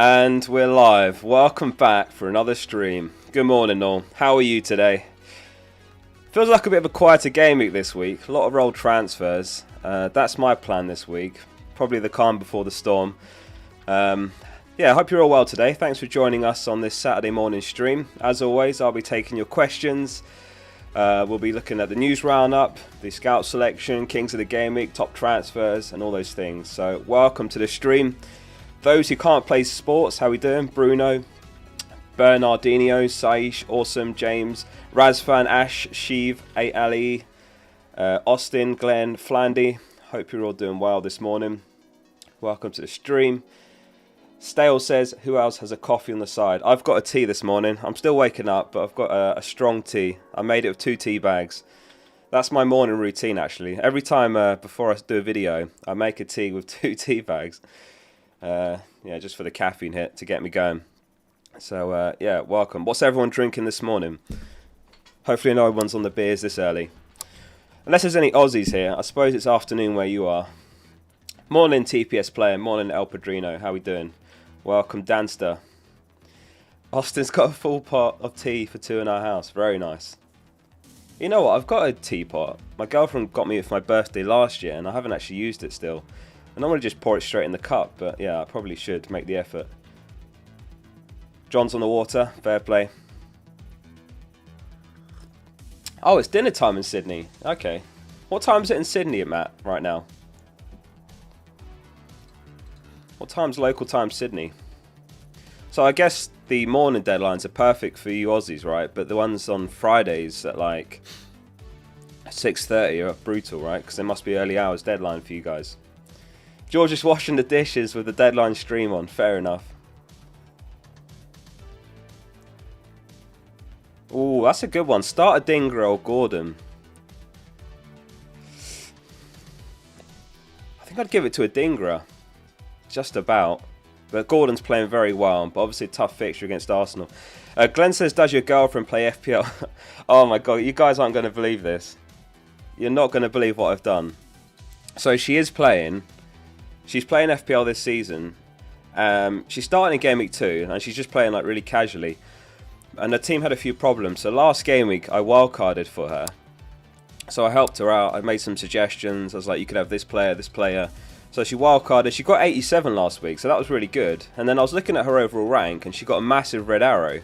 And we're live. Welcome back for another stream. Good morning all. How are you today? Feels like a bit of a quieter game week this week. A lot of role transfers. That's my plan this week. Probably the calm before the storm. Yeah, I hope you're all well today. Thanks for joining us on this Saturday morning stream. As always, I'll be taking your questions. We'll be looking at the news roundup, the scout selection, Kings of the Game Week, top transfers, and all those things. So welcome to the stream. Those who can't play sports, how we doing? Bruno, Bernardinho, Saish, Awesome, James, Razfan, Ash, Sheev, 8Ali, Austin, Glenn, Flandy. Hope you're all doing well this morning. Welcome to the stream. Stale says, who else has a coffee on the side? I've got a tea this morning. I'm still waking up, but I've got a strong tea. I made it with 2 tea bags. That's my morning routine, actually. Every time before I do a video, I make a tea with 2 tea bags. Yeah, just for the caffeine hit to get me going. So, yeah, welcome. What's everyone drinking this morning? Hopefully no one's on the beers this early. Unless there's any Aussies here. I suppose it's afternoon where you are. Morning, TPS player. Morning, El Padrino. How we doing? Welcome, Danster. Austin's got a full pot of tea for 2 in our house. Very nice. You know what? I've got a teapot. My girlfriend got me for my birthday last year, and I haven't actually used it still. I normally just pour it straight in the cup, but yeah, I probably should make the effort. John's on the water. Fair play. Oh, it's dinner time in Sydney. Okay. What time is it in Sydney, Matt, right now? What time's local time Sydney? So I guess the morning deadlines are perfect for you Aussies, right? But the ones on Fridays at like 6:30 are brutal, right? Because there must be early hours deadline for you guys. George is washing the dishes with the deadline stream on. Fair enough. Ooh, that's a good one. Start a Dingra or Gordon. I think I'd give it to a Dingra. Just about. But Gordon's playing very well. But obviously a tough fixture against Arsenal. Glenn says, does your girlfriend play FPL? Oh my god, you guys aren't going to believe this. You're not going to believe what I've done. So she is playing. She's playing FPL this season. She's starting in Game Week 2, and she's just playing like really casually. And the team had a few problems. So last Game Week, I wildcarded for her. So I helped her out. I made some suggestions. I was like, you could have this player, this player. So she wildcarded. She got 87 last week, so that was really good. And then I was looking at her overall rank, and she got a massive red arrow. I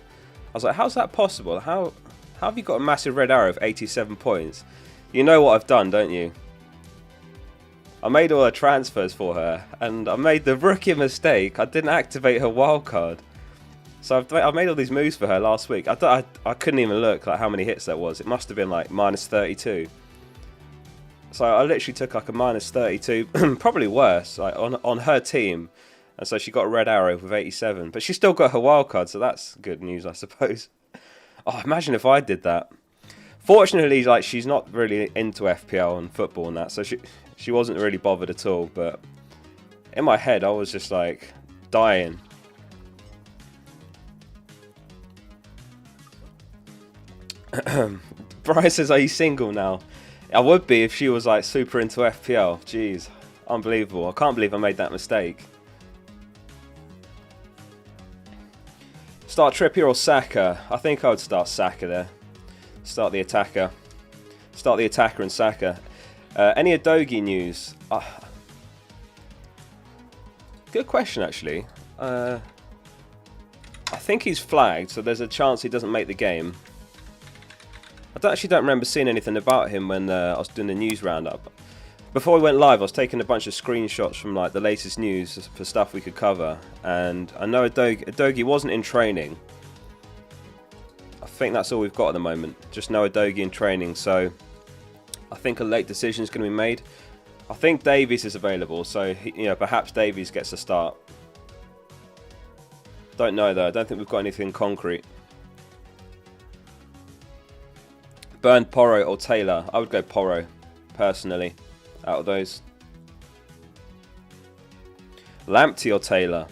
was like, how's that possible? How have you got a massive red arrow of 87 points? You know what I've done, don't you? I made all her transfers for her, and I made the rookie mistake. I didn't activate her wildcard. So I've made all these moves for her last week. I couldn't even look like how many hits that was. It must have been like minus 32. So I literally took like a minus 32, probably worse, like on her team. And so she got a red arrow with 87. But she still got her wildcard, so that's good news, I suppose. Oh, imagine if I did that. Fortunately, like she's not really into FPL and football and that, so she wasn't really bothered at all. But in my head, I was just like dying. Bryce says, are you single now? I would be if she was like super into FPL. Jeez, unbelievable. I can't believe I made that mistake. Start Trippier or Saka? I think I would start Saka there. Start the attacker. Start the attacker and Saka. Any Adogi news? Good question, actually. I think he's flagged, so there's a chance he doesn't make the game. I actually don't remember seeing anything about him when I was doing the news roundup. Before we went live, I was taking a bunch of screenshots from like the latest news for stuff we could cover, and I know Adogi wasn't in training. I think that's all we've got at the moment. Just no Adogi in training, so I think a late decision is going to be made. I think Davies is available, so perhaps Davies gets a start. Don't know though. I don't think we've got anything concrete. Burn, Porro or Taylor? I would go Porro, personally, out of those. Lamptey or Taylor?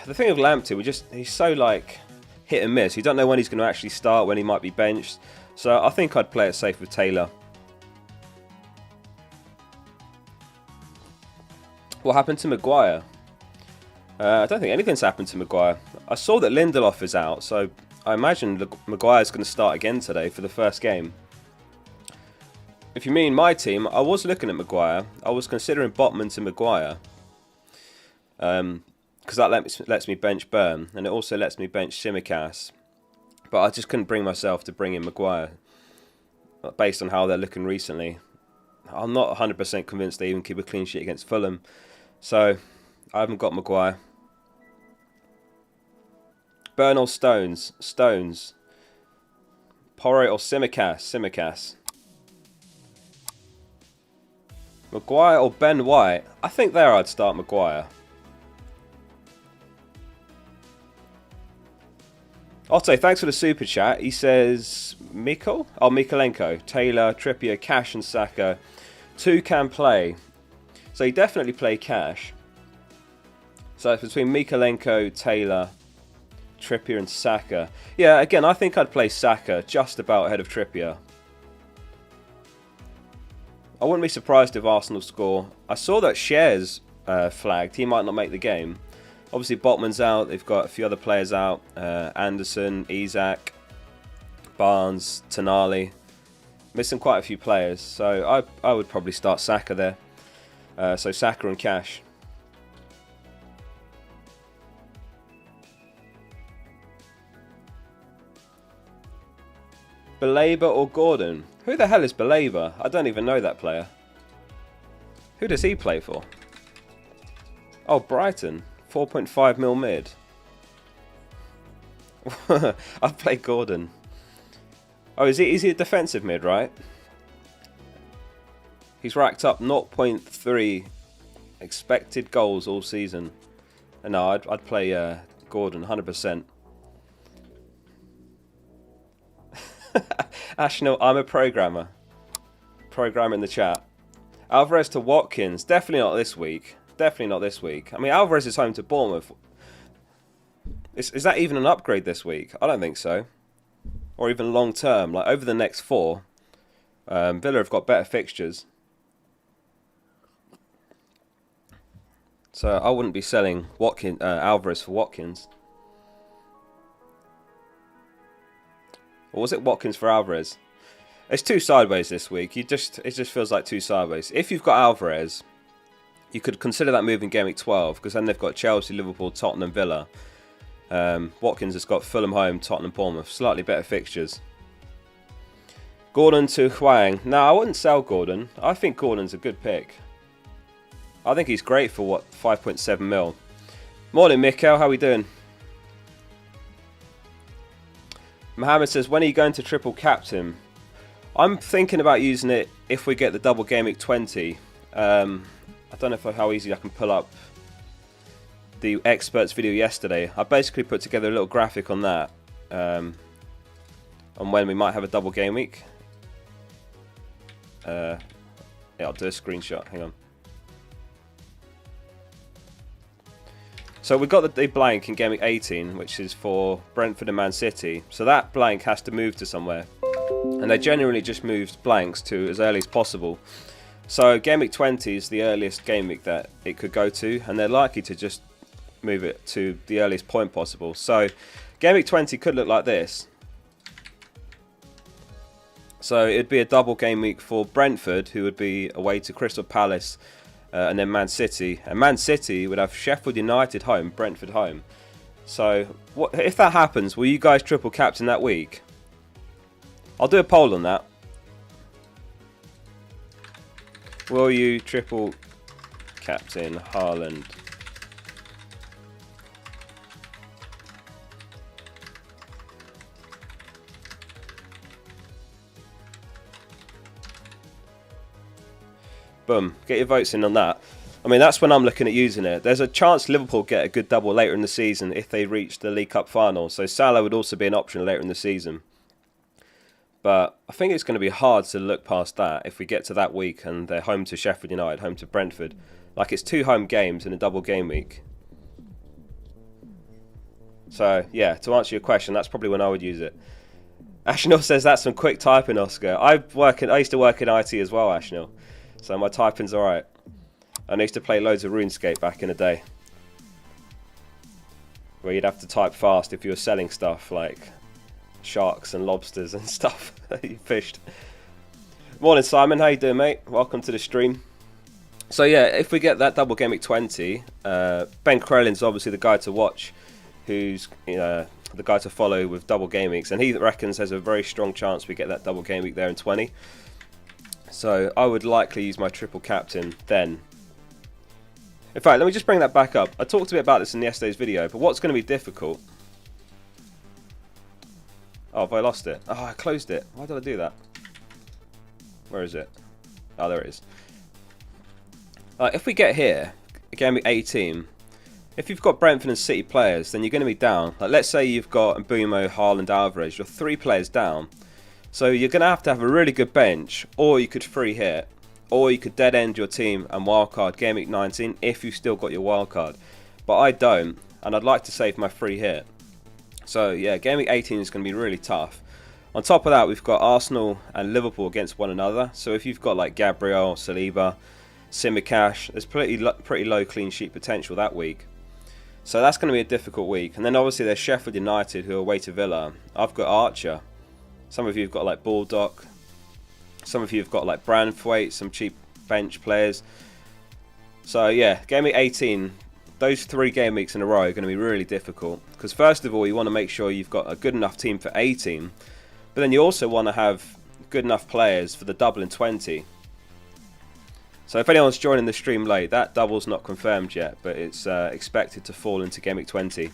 The thing with Lamptey, he's so like hit and miss. You don't know when he's going to actually start, when he might be benched. So I think I'd play it safe with Taylor. What happened to Maguire? I don't think anything's happened to Maguire. I saw that Lindelof is out, so I imagine Maguire's going to start again today for the first game. If you mean my team, I was looking at Maguire. I was considering Botman to Maguire. Because that lets me bench Burn, and it also lets me bench Tsimikas. But I just couldn't bring myself to bring in Maguire, based on how they're looking recently. I'm not 100% convinced they even keep a clean sheet against Fulham. So, I haven't got Maguire. Burn or Stones? Stones. Porro or Tsimikas? Tsimikas. Maguire or Ben White? I think there I'd start Maguire. Otto, thanks for the super chat. He says, Mikolenko, Taylor, Trippier, Cash and Saka. 2 can play. So you definitely play Cash. So it's between Mikolenko, Taylor, Trippier and Saka. Yeah, again, I think I'd play Saka just about ahead of Trippier. I wouldn't be surprised if Arsenal score. I saw that Shares flagged. He might not make the game. Obviously, Botman's out. They've got a few other players out. Anderson, Isak, Barnes, Tonali. Missing quite a few players. So I would probably start Saka there. So Saka and Cash. Baleba or Gordon? Who the hell is Baleba? I don't even know that player. Who does he play for? Oh, Brighton. 4.5 mil mid. I'd play Gordon. Oh, is he a defensive mid, right? He's racked up 0.3 expected goals all season. And no, I'd play Gordon 100%. Ashnell, I'm a programmer. Programmer in the chat. Alvarez to Watkins. Definitely not this week. Definitely not this week. I mean, Alvarez is home to Bournemouth. Is that even an upgrade this week? I don't think so. Or even long term. Like over the next 4. Villa have got better fixtures. So I wouldn't be selling Alvarez for Watkins. Or was it Watkins for Alvarez? It's 2 sideways this week. It just feels like 2 sideways. If you've got Alvarez, you could consider that move in Gameweek 12, because then they've got Chelsea, Liverpool, Tottenham, Villa. Watkins has got Fulham home, Tottenham, Bournemouth. Slightly better fixtures. Gordon to Hwang. No, I wouldn't sell Gordon. I think Gordon's a good pick. I think he's great for, what, 5.7 mil. Morning, Mikkel. How are we doing? Mohammed says, when are you going to triple captain? I'm thinking about using it if we get the double Gameweek 20. I don't know how easy I can pull up the experts video yesterday. I basically put together a little graphic on that. On when we might have a double game week. Yeah, I'll do a screenshot. Hang on. So we got the blank in Game Week 18, which is for Brentford and Man City. So that blank has to move to somewhere. And they generally just moved blanks to as early as possible. So Game Week 20 is the earliest game week that it could go to. And they're likely to just move it to the earliest point possible. So Game Week 20 could look like this. So it'd be a double game week for Brentford, who would be away to Crystal Palace. And then Man City. And Man City would have Sheffield United home, Brentford home. So if that happens, will you guys triple captain that week? I'll do a poll on that. Will you triple captain Haaland? Boom, get your votes in on that. I mean, that's when I'm looking at using it. There's a chance Liverpool get a good double later in the season if they reach the League Cup final. So Salah would also be an option later in the season. But I think it's going to be hard to look past that if we get to that week and they're home to Sheffield United, home to Brentford. Like, it's 2 home games in a double game week. So, yeah, to answer your question, that's probably when I would use it. Ashnell says that's some quick typing, Oscar. I used to work in IT as well, Ashnell. So my typing's alright. I used to play loads of RuneScape back in the day. where you'd have to type fast if you were selling stuff like sharks and lobsters and stuff that you fished. Morning Simon, how you doing mate? Welcome to the stream. So yeah, if we get that double game week 20, Ben Crellin's obviously the guy to watch, who's the guy to follow with double game weeks, and he reckons there's a very strong chance we get that double game week there in 20. So I would likely use my triple captain then. In fact, let me just bring that back up. I talked a bit about this in yesterday's video, but what's going to be difficult... Oh, have I lost it? Oh, I closed it. Why did I do that? Where is it? Oh, there it is. If we get here, game week 18, if you've got Brentford and City players, then you're going to be down. Like, let's say you've got Mbumo, Haaland, Alvarez. You're 3 players down. So you're going to have a really good bench, or you could free hit, or you could dead end your team and wildcard game week 19 if you've still got your wildcard. But I don't, and I'd like to save my free hit. So yeah, game week 18 is going to be really tough. On top of that, we've got Arsenal and Liverpool against one another. So if you've got like Gabriel, Saliba, Tsimikas, there's pretty low clean sheet potential that week. So that's going to be a difficult week. And then obviously there's Sheffield United who are away to Villa. I've got Archer. Some of you have got like Baldock. Some of you have got like Branthwaite, some cheap bench players. So yeah, game week 18, those 3 game weeks in a row are going to be really difficult. Because first of all, you want to make sure you've got a good enough team for 18. But then you also want to have good enough players for the double in 20. So if anyone's joining the stream late, that double's not confirmed yet, but it's expected to fall into game week 20.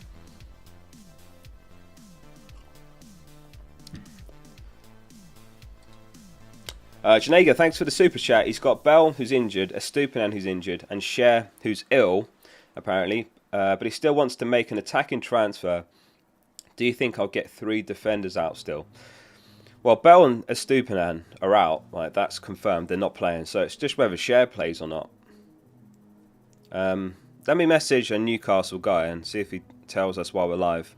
Janega, thanks for the super chat. He's got Bell, who's injured, Estupinan, who's injured, and Cher, who's ill, apparently. But he still wants to make an attacking transfer. Do you think I'll get 3 defenders out still? Well, Bell and Estupinan are out. Like, that's confirmed. They're not playing. So it's just whether Cher plays or not. Let me message a Newcastle guy and see if he tells us while we're live.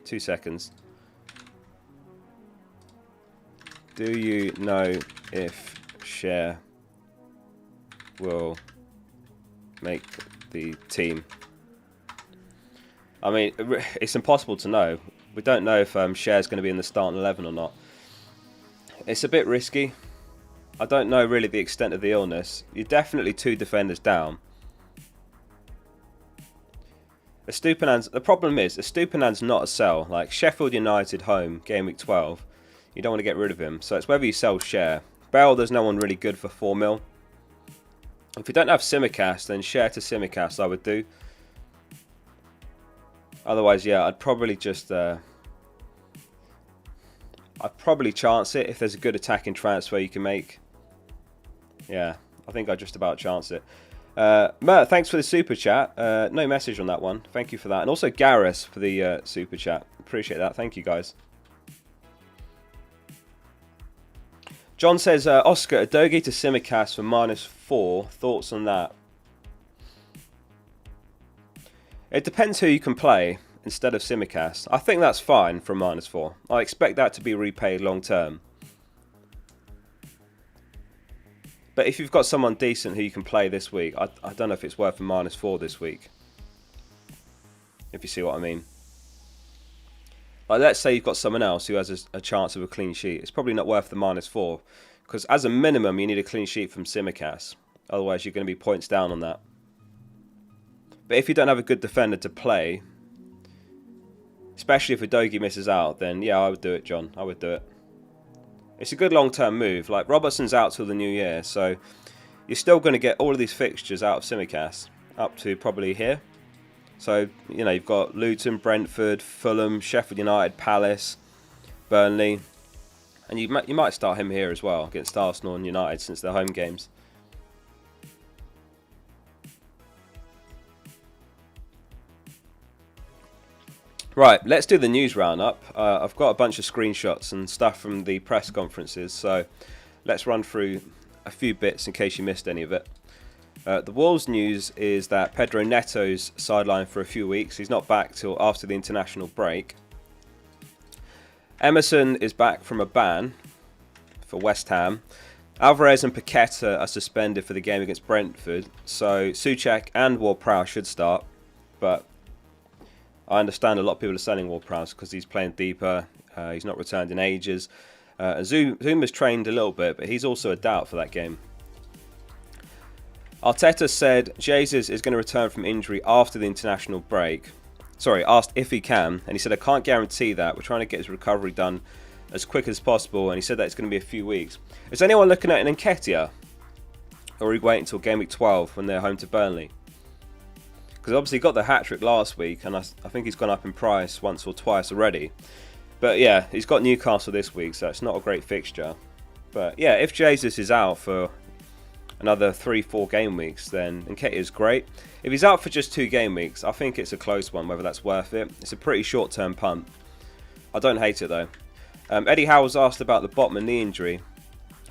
2 seconds. Do you know if Cher will make the team? I mean, it's impossible to know. We don't know if Cher's going to be in the starting 11 or not. It's a bit risky. I don't know really the extent of the illness. You're definitely 2 defenders down. The problem is, Estupinan's not a sell. Like, Sheffield United home, game week 12. You don't want to get rid of him. So it's whether you sell Cher. Bell, there's no one really good for 4 mil. If you don't have Tsimikas, then Cher to Tsimikas I would do. Otherwise, yeah, I'd probably just... I'd probably chance it if there's a good attacking transfer you can make. Yeah, I think I'd just about chance it. Mert, thanks for the super chat. No message on that one. Thank you for that. And also Gareth for the super chat. Appreciate that. Thank you, guys. John says, Oscar, Adogi to Tsimikas for -4. Thoughts on that? It depends who you can play instead of Tsimikas. I think that's fine for -4. I expect that to be repaid long term. But if you've got someone decent who you can play this week, I don't know if it's worth a -4 this week. If you see what I mean. Like, let's say you've got someone else who has a chance of a clean sheet. It's probably not worth the -4. Because as a minimum, you need a clean sheet from Tsimikas. Otherwise, you're going to be points down on that. But if you don't have a good defender to play, especially if Udogie misses out, then yeah, I would do it, John. I would do it. It's a good long-term move. Like, Robertson's out till the new year, so you're still going to get all of these fixtures out of Tsimikas up to probably here. So, you know, you've got Luton, Brentford, Fulham, Sheffield United, Palace, Burnley. And you might start him here as well against Arsenal and United since they're home games. Right, let's do the news roundup. I've got a bunch of screenshots and stuff from the press conferences, so let's run through a few bits in case you missed any of it. The Wolves news is that Pedro Neto's sidelined for a few weeks. He's not back till after the international break. Emerson is back from a ban for West Ham. Alvarez and Paqueta are suspended for the game against Brentford, so Souček and Ward-Prowse should start, but I understand a lot of people are selling Ward-Prowse because he's playing deeper. He's not returned in ages. Zuma's trained a little bit, but he's also a doubt for that game. Arteta said Jesus is going to return from injury after the international break. Sorry, asked if he can, and he said, I can't guarantee that. We're trying to get his recovery done as quick as possible, and he said that it's going to be a few weeks. Is anyone looking at an Nketiah? Or are we waiting until Gameweek 12 when they're home to Burnley? Because obviously he got the hat-trick last week, and I think he's gone up in price once or twice already. But yeah, he's got Newcastle this week, so it's not a great fixture. But yeah, if Jesus is out for another 3-4 game weeks, then Nketiah is great. If he's out for just 2 game weeks, I think it's a close one, whether that's worth it. It's a pretty short-term punt. I don't hate it though. Eddie Howe was asked about the Botman knee injury.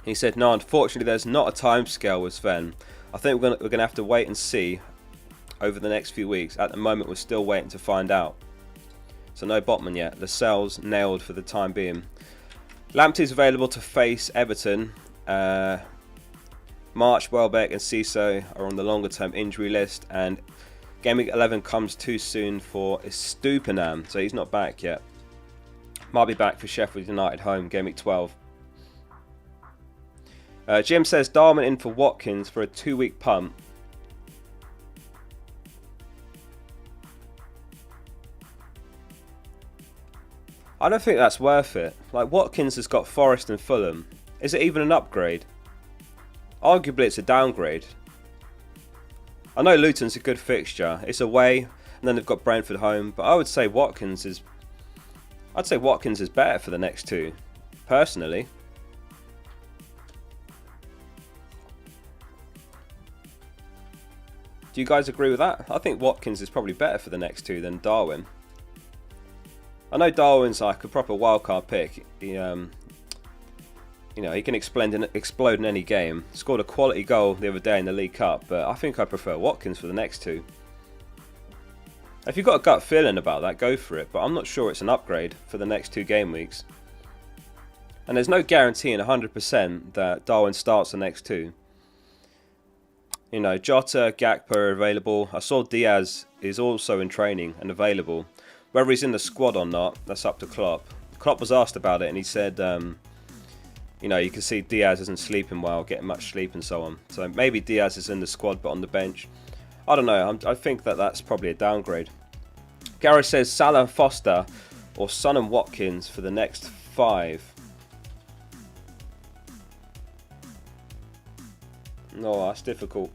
He said, no, unfortunately there's not a time scale with Sven. I think we're going to have to wait and see over the next few weeks. At the moment we're still waiting to find out. So no Botman yet. Lascelles nailed for the time being. Lamptey's available to face Everton. March, Welbeck and Ciso are on the longer term injury list, and Gameweek 11 comes too soon for Estupiñán, so he's not back yet. Might be back for Sheffield United home, Gameweek 12. Jim says Darwin in for Watkins for a 2-week punt. I don't think that's worth it. Like, Watkins has got Forest and Fulham. Is it even an upgrade? Arguably it's a downgrade. I know Luton's a good fixture. It's away, and then they've got Brentford home. But I would say Watkins is... I'd say Watkins is better for the next 2, personally. Do you guys agree with that? I think Watkins is probably better for the next 2 than Darwin. I know Darwin's like a proper wildcard pick. He, you know, he can explode in any game. Scored a quality goal the other day in the League Cup, but I think I prefer Watkins for the next 2. If you've got a gut feeling about that, go for it, but I'm not sure it's an upgrade for the next 2 game weeks. And there's no guaranteeing 100% that Darwin starts the next 2. You know, Jota, Gakpo are available. I saw Diaz is also in training and available. Whether he's in the squad or not, that's up to Klopp. Klopp was asked about it and he said, you know, you can see Diaz isn't sleeping well, getting much sleep and so on. So maybe Diaz is in the squad but on the bench. I don't know, I think that that's probably a downgrade. Gareth says Salah and Foster or Son and Watkins for the next 5. No, that's difficult.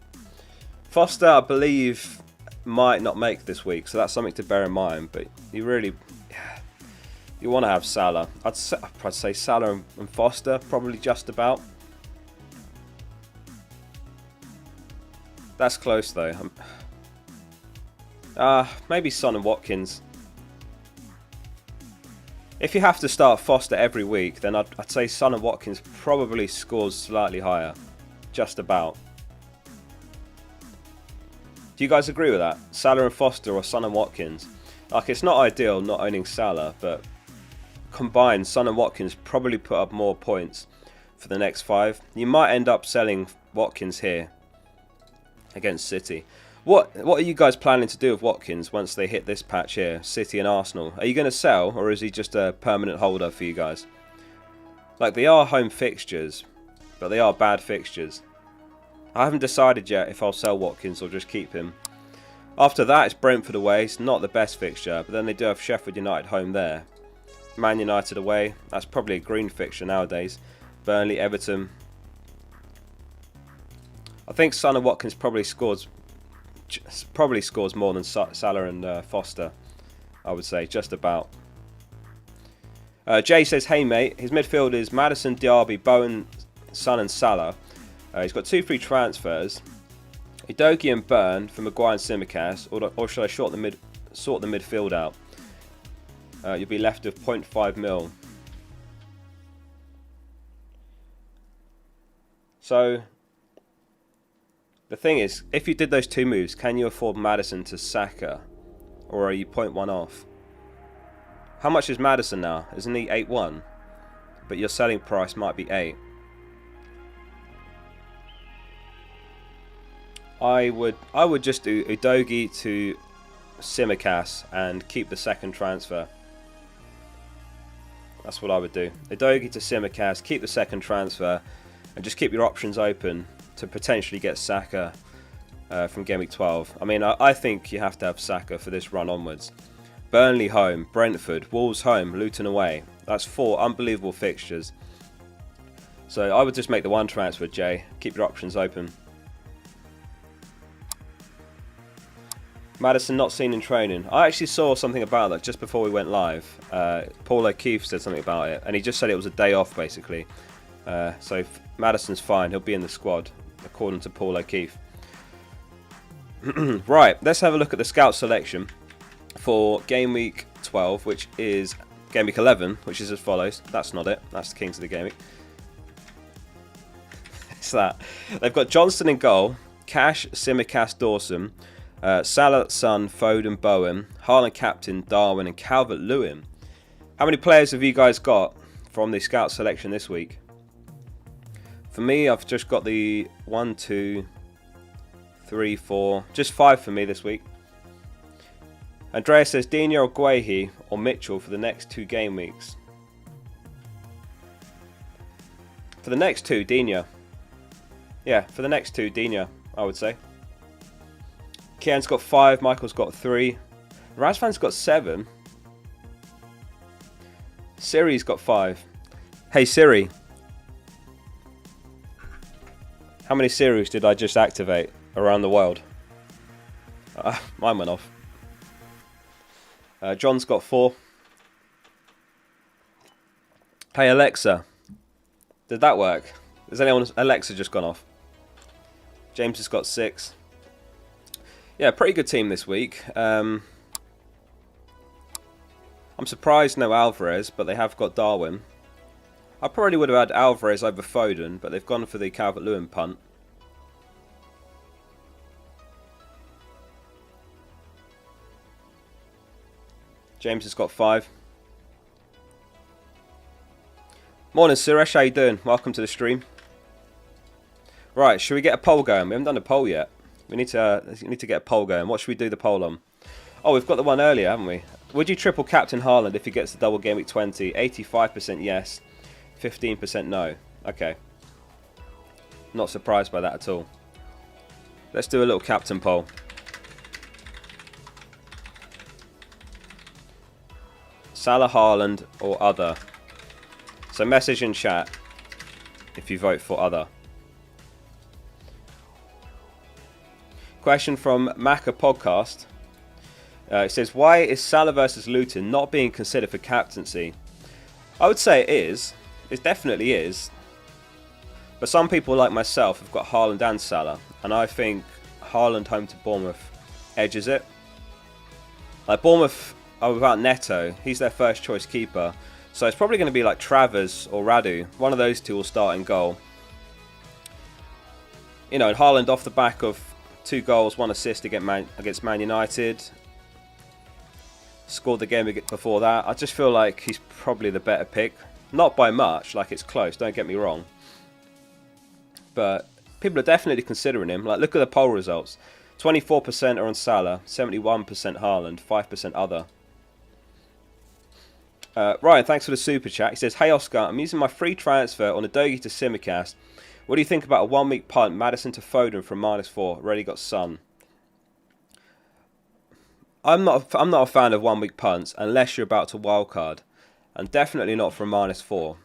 Foster, I believe, might not make this week, so that's something to bear in mind. But you really, you want to have Salah. I'd say Salah and Foster, probably just about. That's close though. Maybe Son and Watkins. If you have to start Foster every week, then I'd say Son and Watkins probably scores slightly higher. Just about. Do you guys agree with that? Salah and Foster or Son and Watkins? Like, it's not ideal not owning Salah, but combined, Son and Watkins probably put up more points for the next 5. You might end up selling Watkins here against City. What are you guys planning to do with Watkins once they hit this patch here, City and Arsenal? Are you going to sell, or is he just a permanent holder for you guys? Like, they are home fixtures, but they are bad fixtures. I haven't decided yet if I'll sell Watkins or just keep him. After that, it's Brentford away. It's not the best fixture, but then they do have Sheffield United home there. Man United away. That's probably a green fixture nowadays. Burnley, Everton. I think Son and Watkins probably scores more than Salah and Foster. I would say, just about. Jay says, hey mate, his midfield is Maddison, Diaby, Bowen, Son and Salah. He's got 2 free transfers. Udogie and Burn for Maguire and Tsimikas, or should I sort the midfield out? You'll be left with 0.5 mil. So the thing is, if you did those 2 moves, can you afford Maddison to Saka, or are you 0.1 off? How much is Maddison now? Isn't he 8.1? But your selling price might be 8. I would just do Udogie to Simicast and keep the second transfer. That's what I would do. Udogie to Simicast, keep the second transfer, and just keep your options open to potentially get Saka from Gameweek 12. I mean, I think you have to have Saka for this run onwards. Burnley home, Brentford, Wolves home, Luton away. That's 4 unbelievable fixtures. So I would just make the one transfer, Jay. Keep your options open. Maddison not seen in training. I actually saw something about that just before we went live. Paul O'Keefe said something about it, and he just said it was a day off, basically. So Maddison's fine. He'll be in the squad, according to Paul O'Keefe. Right, let's have a look at the scout selection for Game Week 12, which is Game Week 11, which is as follows. That's not it. That's the Kings of the Game Week. It's that. They've got Johnston in goal, Cash, Simicast, Dawson, Salah, Son, Foden, Bowen, Haaland captain, Darwin, and Calvert-Lewin. How many players have you guys got from the scout selection this week? For me, I've just got the 1, 2, 3, 4, just 5 for me this week. Andrea says Dina or Guehi or Mitchell for the next 2 game weeks. For the next 2, Dina. Yeah, for the next 2, Dina, I would say. Kian's got 5, Michael's got 3. Razvan's got 7. Siri's got 5. Hey Siri. How many Siris did I just activate around the world? Mine went off. John's got 4. Hey Alexa. Did that work? Has anyone's Alexa just gone off? James has got 6. Yeah, pretty good team this week. I'm surprised no Alvarez, but they have got Darwin. I probably would have had Alvarez over Foden, but they've gone for the Calvert-Lewin punt. James has got 5. Morning Suresh, how you doing? Welcome to the stream. Right, should we get a poll going? We haven't done a poll yet. We need to get a poll going. What should we do the poll on? Oh, we've got the one earlier, haven't we? Would you triple captain Haaland if he gets the double game week 20? 85% yes, 15% no. Okay. Not surprised by that at all. Let's do a little captain poll. Salah, Haaland or other. So message in chat if you vote for other. Question from Macca Podcast. It says, why is Salah versus Luton not being considered for captaincy? I would say it is. It definitely is. But some people like myself have got Haaland and Salah. And I think Haaland home to Bournemouth edges it. Like Bournemouth are without Neto. He's their first choice keeper. So it's probably going to be like Travers or Radu. One of those two will start in goal. You know, and Haaland off the back of 2 goals, 1 assist against Man United. Scored the game before that. I just feel like he's probably the better pick. Not by much, like it's close, don't get me wrong. But people are definitely considering him. Like, look at the poll results. 24% are on Salah, 71% Haaland, 5% other. Ryan, thanks for the super chat. He says, hey Oscar, I'm using my free transfer on Udogie to Simicast. What do you think about a 1 week punt, Maddison to Foden from -4? Already got Son. I'm not a fan of 1 week punts unless you're about to wildcard, and definitely not from -4.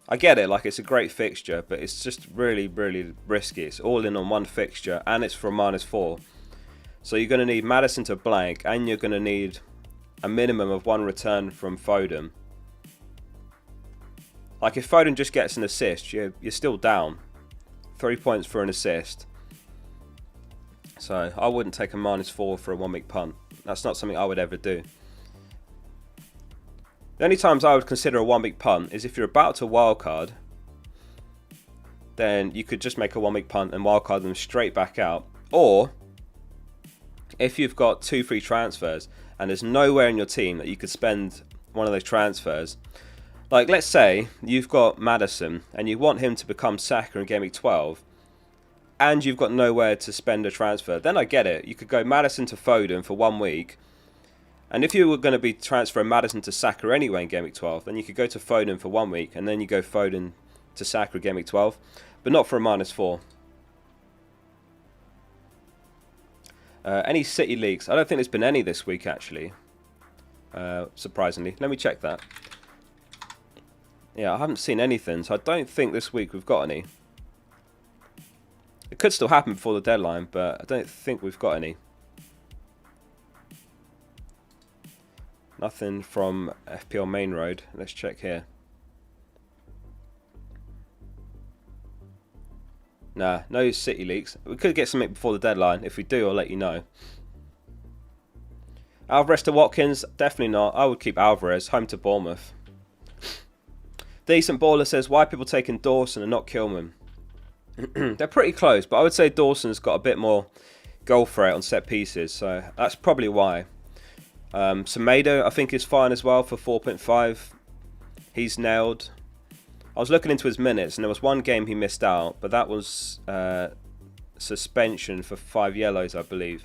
I get it, like it's a great fixture, but it's just really, really risky. It's all in on one fixture, and it's from -4. So you're going to need Maddison to blank, and you're going to need a minimum of 1 return from Foden. Like if Foden just gets an assist, you're still down. 3 points for an assist. So I wouldn't take a -4 for a 1 week punt. That's not something I would ever do. The only times I would consider a 1 week punt is if you're about to wildcard. Then you could just make a 1 week punt and wildcard them straight back out. Or if you've got 2 free transfers and there's nowhere in your team that you could spend one of those transfers. Like, let's say you've got Maddison and you want him to become Saka in Game Week 12. and you've got nowhere to spend a transfer, then I get it. You could go Maddison to Foden for 1 week. And if you were going to be transferring Maddison to Saka anyway in Game Week 12, then you could go to Foden for 1 week, and then you go Foden to Saka in Game Week 12, but not for a -4. Any City leaks? I don't think there's been any this week, actually. Surprisingly. Let me check that. Yeah, I haven't seen anything, so I don't think this week we've got any. It could still happen before the deadline, but I don't think we've got any. Nothing from FPL Main Road. Let's check here. Nah, no City leaks. We could get something before the deadline. If we do, I'll let you know. Alvarez to Watkins? Definitely not. I would keep Alvarez. Home to Bournemouth. Decent Baller says, why are people taking Dawson and not Kilman? They're pretty close, but I would say Dawson's got a bit more goal threat on set pieces, so that's probably why. Semedo, I think, is fine as well for 4.5. He's nailed. I was looking into his minutes, and there was one game he missed out, but that was suspension for 5 yellows, I believe.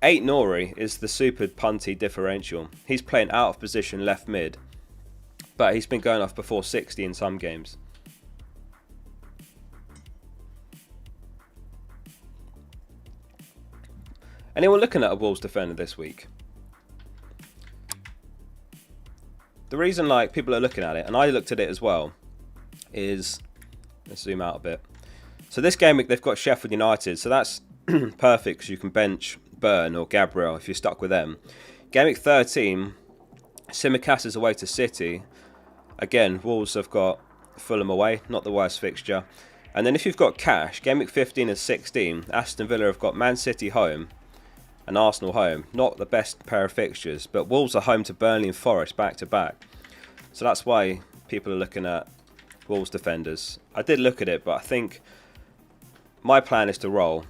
8 Nori is the super punty differential. He's playing out of position left mid, but he's been going off before 60 in some games. Anyone looking at a Wolves defender this week? The reason people are looking at it, and I looked at it as well, is, let's zoom out a bit. So this game they've got Sheffield United, so that's perfect because you can bench Burn or Gabriel if you're stuck with them. Game week 13, Simicast is away to City. Again, Wolves have got Fulham away, not the worst fixture. And then if you've got cash, game week 15 and 16, Aston Villa have got Man City home and Arsenal home. Not the best pair of fixtures, but Wolves are home to Burnley and Forest back to back. So that's why people are looking at Wolves defenders. I did look at it, but I think my plan is to roll,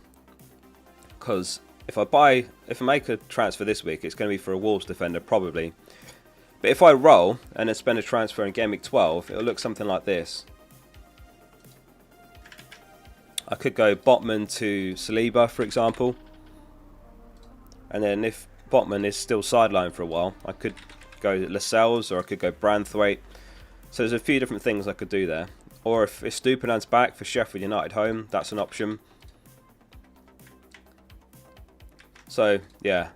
because if I make a transfer this week, it's going to be for a Wolves defender probably. But if I roll and then spend a transfer in game week 12, it'll look something like this. I could go Botman to Saliba, for example. And then if Botman is still sidelined for a while, I could go Lascelles or I could go Branthwaite. So there's a few different things I could do there. Or if Estupiñán's back for Sheffield United home, that's an option. So yeah,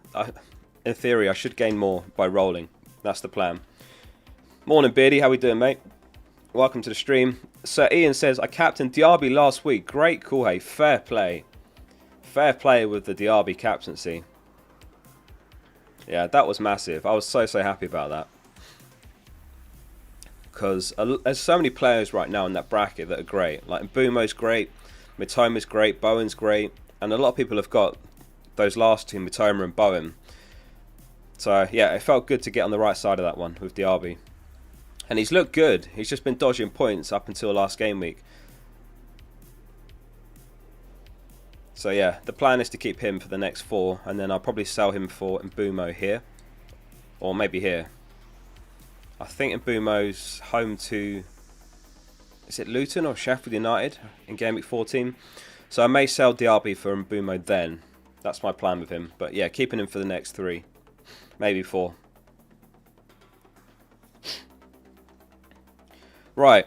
in theory I should gain more by rolling. That's the plan. Morning Beardy, how we doing, mate? Welcome to the stream. Sir Ian says, I captained Diaby last week. Great call, hey. Fair play. Fair play with the Diaby captaincy. Yeah, that was massive. I was so happy about that. Because there's so many players right now in that bracket that are great. Like Mbumo's great, Mitoma's great, Bowen's great. And a lot of people have got those last two, Mitoma and Bowen. So yeah, it felt good to get on the right side of that one with Diaby. And he's looked good. He's just been dodging points up until last game week. So yeah, the plan is to keep him for the next 4. And then I'll probably sell him for Mbumo here. Or maybe here. I think Mbumo's home to... Is it Luton or Sheffield United in game week 14? So I may sell Diaby for Mbumo then. That's my plan with him. But yeah, keeping him for the next 3. Maybe 4. Right.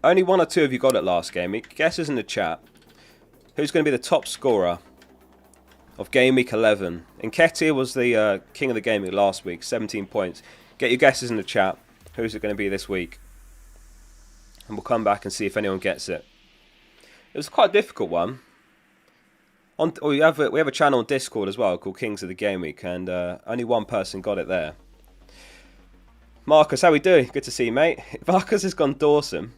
Only 1 or 2 of you got it last game week. Guesses in the chat. Who's going to be the top scorer of game week 11? Nketiah was the king of the game week last week. 17 points. Get your guesses in the chat. Who's it going to be this week? And we'll come back and see if anyone gets it. It was quite a difficult one. We have a channel on Discord as well called Kings of the Game Week, and only 1 person got it there. Marcus, how we doing? Good to see you, mate. Marcus has gone Dawson.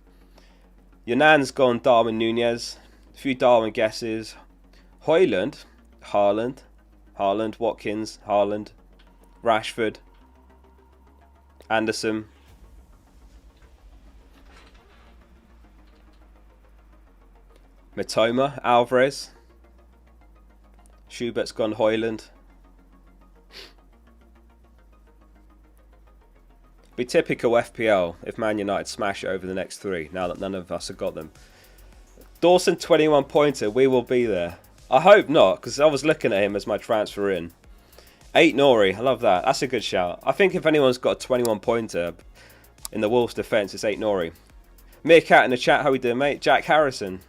Yonan's gone Darwin Nunez. A few Darwin guesses. Højlund, Haaland, Watkins, Haaland, Rashford, Anderson. Mitoma, Alvarez. Schubert's gone Højlund. Be typical FPL if Man United smash it over the next 3, now that none of us have got them. Dawson 21 pointer. We will be there. I hope not, because I was looking at him as my transfer in. 8 Nori. I love that. That's a good shout. I think if anyone's got a 21 pointer in the Wolves defence, it's 8 Nori. Meerkat in the chat. How we doing, mate? Jack Harrison.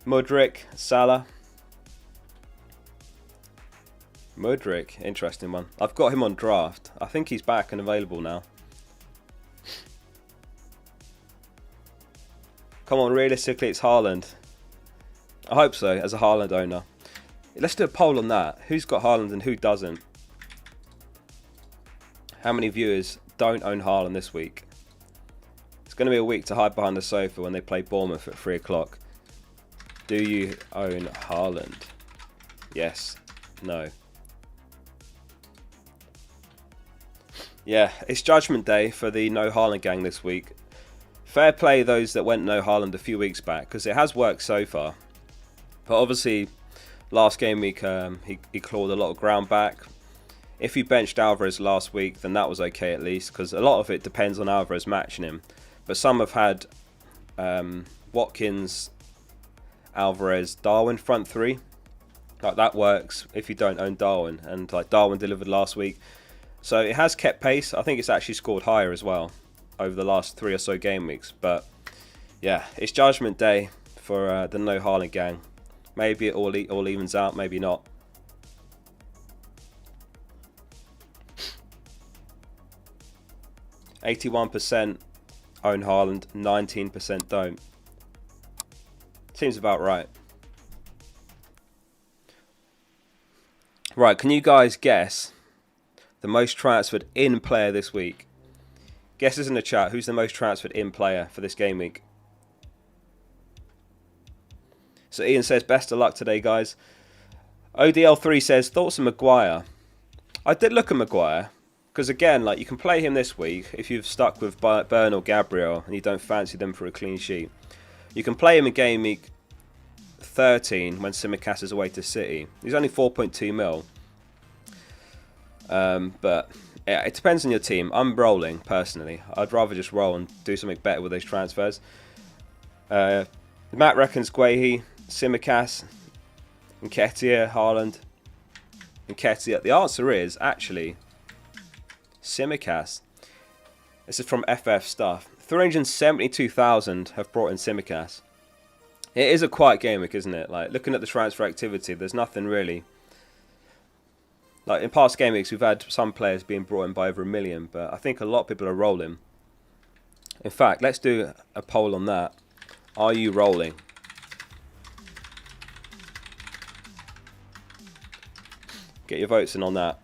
Mudryk. Salah. Mudryk. Interesting one. I've got him on draft. I think he's back and available now. Come on, realistically, it's Haaland. I hope so, as a Haaland owner. Let's do a poll on that. Who's got Haaland and who doesn't? How many viewers don't own Haaland this week? It's going to be a week to hide behind the sofa when they play Bournemouth at 3 o'clock. Do you own Haaland? Yes. No. Yeah, it's Judgment Day for the No Haaland gang this week. Fair play those that went no Haaland a few weeks back, because it has worked so far. But obviously, last game week, he clawed a lot of ground back. If he benched Alvarez last week, then that was okay at least, because a lot of it depends on Alvarez matching him. But some have had Watkins, Alvarez, Darwin front three. Like, that works if you don't own Darwin, and like Darwin delivered last week. So it has kept pace. I think it's actually scored higher as well over the last 3 or so game weeks. But yeah, it's Judgment Day for the No Haaland gang. Maybe it all evens out, maybe not. %81 own Haaland, 19% don't. Seems about right. Right, can you guys guess the most transferred in player this week? Guesses in the chat. Who's the most transferred in player for this game week? So Ian says, best of luck today, guys. ODL3 says, thoughts on Maguire. I did look at Maguire, because again, like, you can play him this week if you've stuck with Burn or Gabriel and you don't fancy them for a clean sheet. You can play him in game week 13 when Tsimikas is away to City. He's only 4.2 mil. But yeah, it depends on your team. I'm rolling, personally. I'd rather just roll and do something better with those transfers. Matt reckons Guehi, Tsimikas, Nketiah, Haaland, Nketiah. The answer is, actually, Tsimikas. This is from FF Stuff. 372,000 have brought in Tsimikas. It is a quiet game week, isn't it? Like, looking at the transfer activity, there's nothing really. Like, in past game weeks, we've had some players being brought in by over 1 million, but I think a lot of people are rolling. In fact, let's do a poll on that. Are you rolling? Get your votes in on that.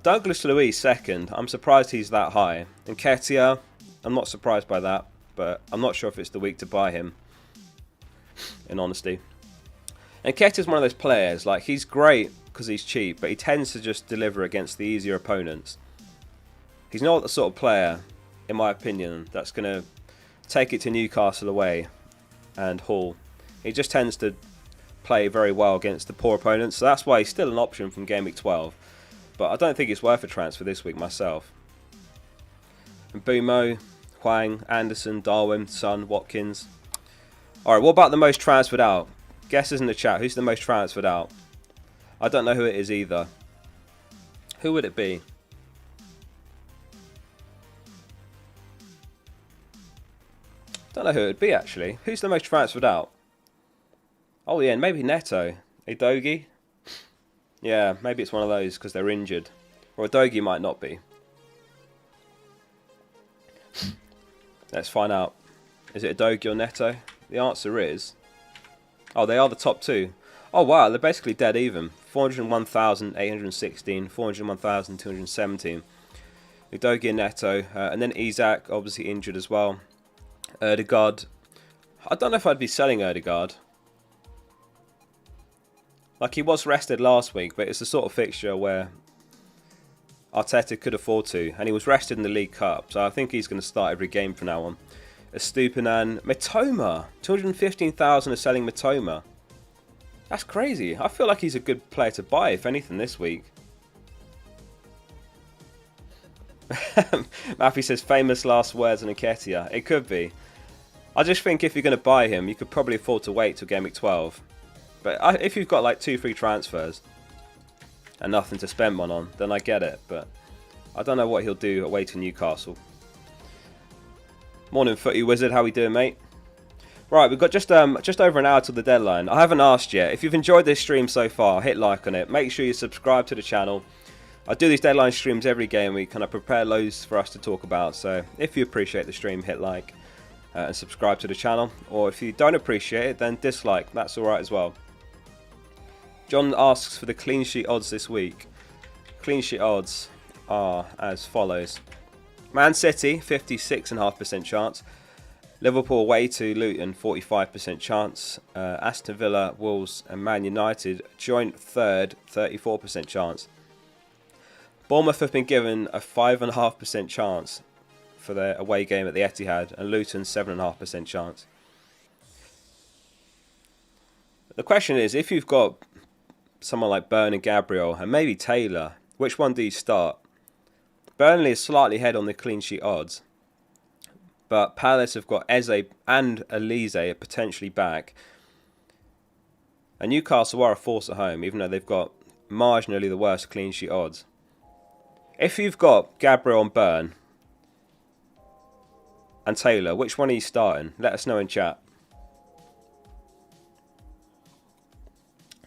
Douglas Luiz, second. I'm surprised he's that high. And Nketiah, I'm not surprised by that, but I'm not sure if it's the week to buy him, in honesty. And Nketiah's one of those players, like, he's great because he's cheap, but he tends to just deliver against the easier opponents. He's not the sort of player, in my opinion, that's going to take it to Newcastle away and haul. He just tends to play very well against the poor opponents, so that's why he's still an option from Game Week 12. But I don't think it's worth a transfer this week myself. And Bumo, Hwang, Anderson, Darwin, Son, Watkins. Alright, what about the most transferred out? Guesses in the chat. Who's the most transferred out? I don't know who it is either. Who would it be? Don't know who it would be, actually. Who's the most transferred out? Oh, yeah, maybe Neto. Udogie? Yeah, maybe it's one of those because they're injured. Or Udogie might not be. Let's find out. Is it Udogie or Neto? The answer is... Oh, they are the top two. Oh, wow, they're basically dead even. 401,816, 401,217. Udogie and Neto. And then Isak, obviously injured as well. Ødegaard. I don't know if I'd be selling Ødegaard. Like, he was rested last week, but it's the sort of fixture where Arteta could afford to. And he was rested in the League Cup, so I think he's going to start every game from now on. Estupinan. Mitoma. 215,000 are selling Mitoma. That's crazy. I feel like he's a good player to buy, if anything, this week. Mappy says famous last words on Nketiah. It could be. I just think if you're going to buy him, you could probably afford to wait till Game Week 12. But if you've got like 2 free transfers and nothing to spend one on, then I get it. But I don't know what he'll do away to Newcastle. Morning, Footy Wizard. How we doing, mate? Right, we've got just over an hour till the deadline. I haven't asked yet. If you've enjoyed this stream so far, hit like on it. Make sure you subscribe to the channel. I do these deadline streams every game week, and I prepare loads for us to talk about. So if you appreciate the stream, hit like and subscribe to the channel. Or if you don't appreciate it, then dislike. That's alright as well. John asks for the clean sheet odds this week. Clean sheet odds are as follows. Man City, 56.5% chance. Liverpool away to Luton, 45% chance. Aston Villa, Wolves and Man United joint third, 34% chance. Bournemouth have been given a 5.5% chance for their away game at the Etihad, and Luton 7.5% chance. The question is, if you've got someone like Burn and Gabriel and maybe Taylor, which one do you start? Burnley is slightly ahead on the clean sheet odds, but Palace have got Eze and Elise potentially back, and Newcastle are a force at home, even though they've got marginally the worst clean sheet odds. If you've got Gabriel and Burn and Taylor, which one are you starting? Let us know in chat.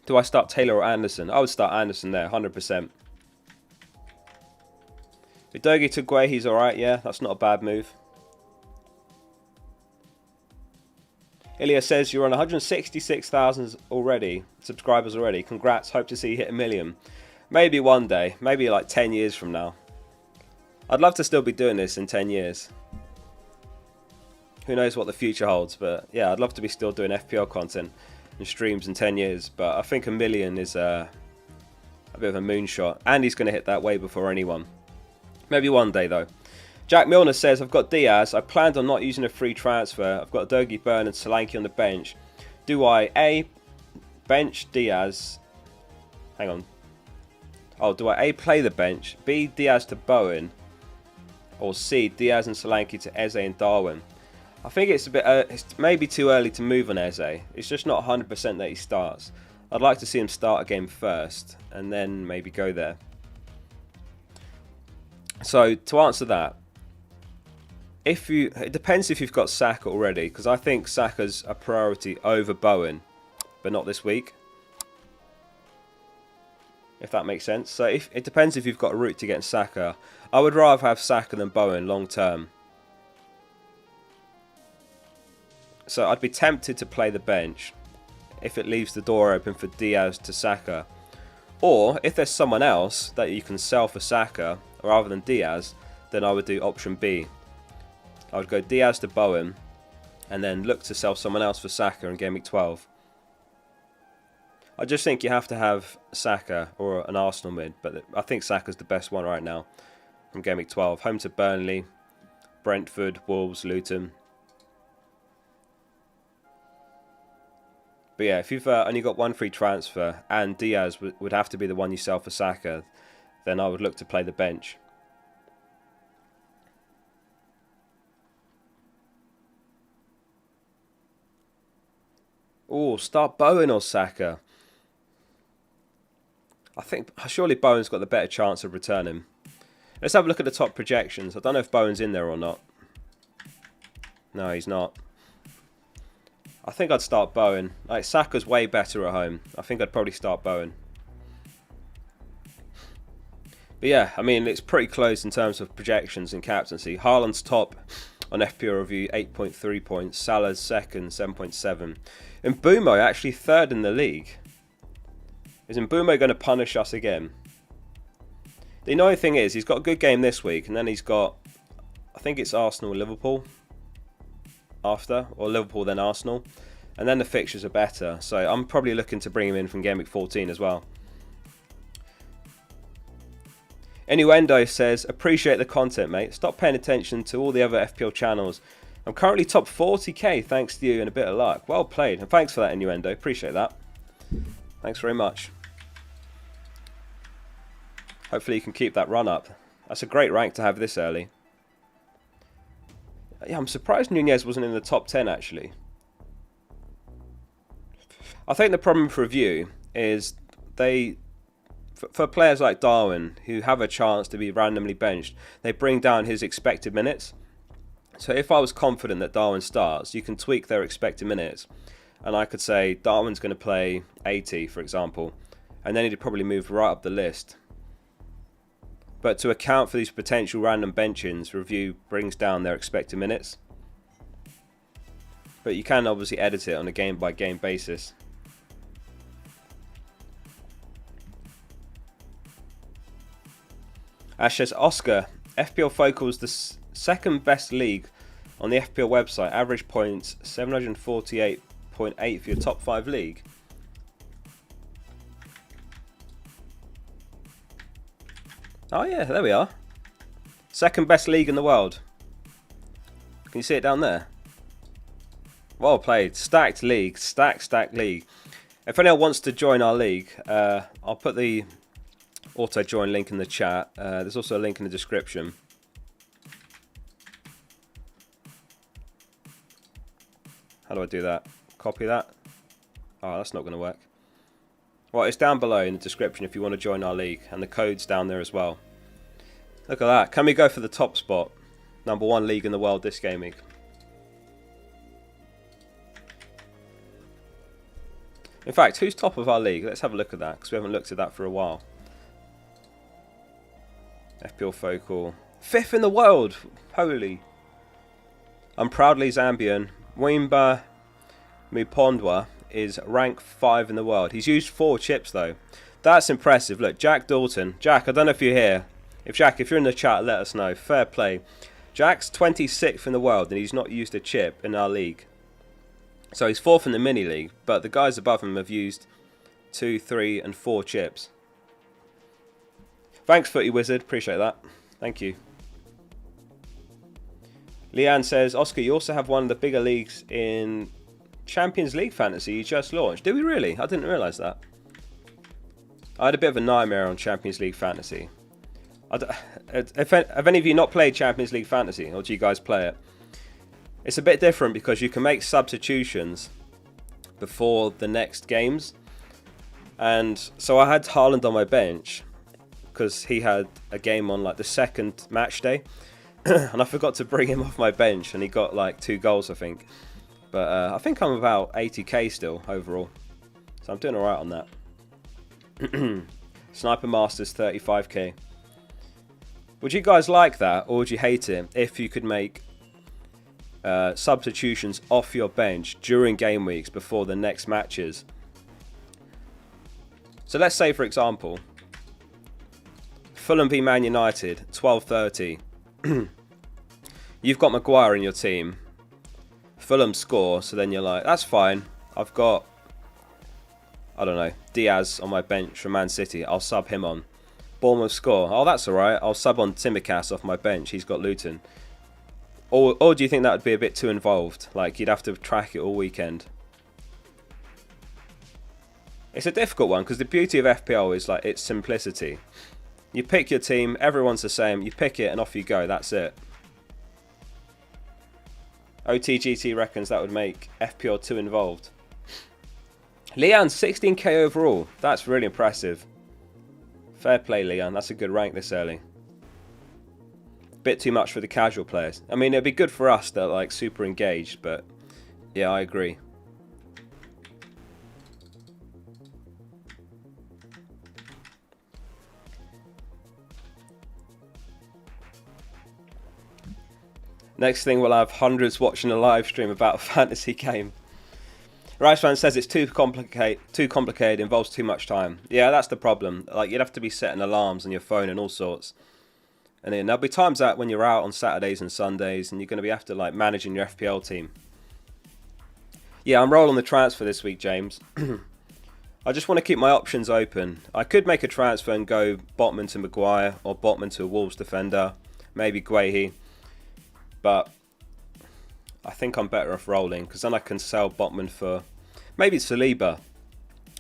Do I start Taylor or Anderson? I would start Anderson there, 100%. Udogie Tugwe, he's alright, yeah. That's not a bad move. Ilya says you're on 166,000 already, subscribers already. Congrats, hope to see you hit 1 million. Maybe one day, maybe like 10 years from now. I'd love to still be doing this in 10 years. Who knows what the future holds, but yeah, I'd love to be still doing FPL content and streams in 10 years. But I think 1 million is a bit of a moonshot, and he's going to hit that way before anyone. Maybe one day though. Jack Milner says, I've got Diaz. I planned on not using a free transfer. I've got Udogie, Burn and Solanke on the bench. Do I A, bench Diaz? Hang on. Oh, do I A, play the bench, B, Diaz to Bowen, or C, Diaz and Solanke to Eze and Darwin? I think it's a bit, it's maybe too early to move on Eze. It's just not 100% that he starts. I'd like to see him start a game first, and then maybe go there. So, to answer that, it depends if you've got Saka already, because I think Saka's a priority over Bowen, but not this week. If that makes sense. So it depends if you've got a route to getting Saka. I would rather have Saka than Bowen long term. So I'd be tempted to play the bench if it leaves the door open for Diaz to Saka. Or if there's someone else that you can sell for Saka rather than Diaz, then I would do option B. I would go Diaz to Bowen and then look to sell someone else for Saka in Game Week 12. I just think you have to have Saka or an Arsenal mid, but I think Saka's the best one right now from Game Week 12. Home to Burnley, Brentford, Wolves, Luton. But yeah, if you've only got one free transfer and Diaz would have to be the one you sell for Saka, then I would look to play the bench. Oh, start Bowen or Saka. I think surely Bowen's got the better chance of returning. Let's have a look at the top projections. I don't know if Bowen's in there or not. No, he's not. I think I'd start Bowen. Like, Saka's way better at home. I think I'd probably start Bowen. But yeah, I mean, it's pretty close in terms of projections and captaincy. Haaland's top on FPL Review, 8.3 points. Salah's second, 7.7. And Mbeumo actually third in the league. Is Mbeumo going to punish us again? The annoying thing is, he's got a good game this week, and then he's got, I think it's Arsenal, Liverpool after, or Liverpool then Arsenal, and then the fixtures are better. So I'm probably looking to bring him in from Game Week 14 as well. Innuendo says, appreciate the content, mate. Stop paying attention to all the other FPL channels. I'm currently top 40k thanks to you and a bit of luck. Well played, and thanks for that, Innuendo. Appreciate that. Thanks very much. Hopefully you can keep that run up. That's a great rank to have this early. Yeah, I'm surprised Nunez wasn't in the top 10 actually. I think the problem for review is for players like Darwin who have a chance to be randomly benched, they bring down his expected minutes. So if I was confident that Darwin starts, you can tweak their expected minutes. And I could say Darwin's going to play 80, for example, and then he'd probably move right up the list. But to account for these potential random benchings, review brings down their expected minutes. But you can obviously edit it on a game-by-game basis. Ash says, Oscar, FPL Focal is the second best league on the FPL website. Average points 748.8 for your top 5 league. Oh yeah, there we are. Second best league in the world. Can you see it down there? Well played. Stacked league. Stacked league. If anyone wants to join our league, I'll put the auto join link in the chat. There's also a link in the description. How do I do that? Copy that? Oh, that's not going to work. Well, it's down below in the description if you want to join our league, and the code's down there as well. Look at that. Can we go for the top spot? Number 1 league in the world this game week. In fact, who's top of our league? Let's have a look at that, because we haven't looked at that for a while. FPL Focal. 5th in the world! Holy. I'm proudly Zambian. Wimba Mupondwa is rank 5 in the world. He's used 4 chips though. That's impressive. Look, Jack Dalton. Jack, I don't know if you're here. If you're in the chat, let us know. Fair play. Jack's 26th in the world and he's not used a chip in our league. So he's 4th in the mini league, but the guys above him have used 2, 3 and 4 chips. Thanks, Footy Wizard. Appreciate that. Thank you. Leanne says, Oscar, you also have one of the bigger leagues in Champions League Fantasy you just launched. Do we really? I didn't realise that. I had a bit of a nightmare on Champions League Fantasy. Have any of you not played Champions League Fantasy, or do you guys play it? It's a bit different because you can make substitutions before the next games. And so I had Haaland on my bench because he had a game on like the second match day. And I forgot to bring him off my bench and he got like 2 goals, I think. But I think I'm about 80k still overall. So I'm doing alright on that. Sniper Masters 35k. Would you guys like that, or would you hate it if you could make substitutions off your bench during game weeks before the next matches? So let's say, for example, Fulham v Man United, 12:30. You've got Maguire in your team. Fulham score, so then you're like, that's fine. I've got, I don't know, Diaz on my bench from Man City. I'll sub him on. Bournemouth score. Oh, that's alright. I'll sub on Timicas off my bench. He's got Luton. Or do you think that would be a bit too involved? Like, you'd have to track it all weekend. It's a difficult one, because the beauty of FPL is like its simplicity. You pick your team, everyone's the same. You pick it and off you go. That's it. OTGT reckons that would make FPL too involved. Leon, 16k overall. That's really impressive. Fair play, Leon. That's a good rank this early. Bit too much for the casual players. I mean, it'd be good for us that are like super engaged, but yeah, I agree. Next thing, we'll have hundreds watching a live stream about a fantasy game. Riceman says it's too complicated, involves too much time. Yeah, that's the problem. Like, you'd have to be setting alarms on your phone and all sorts. And then there'll be times that when you're out on Saturdays and Sundays and you're going to be after like managing your FPL team. Yeah, I'm rolling the transfer this week, James. I just want to keep my options open. I could make a transfer and go Botman to Maguire or Botman to a Wolves defender. Maybe Guehi. But I think I'm better off rolling, because then I can sell Botman for maybe Saliba.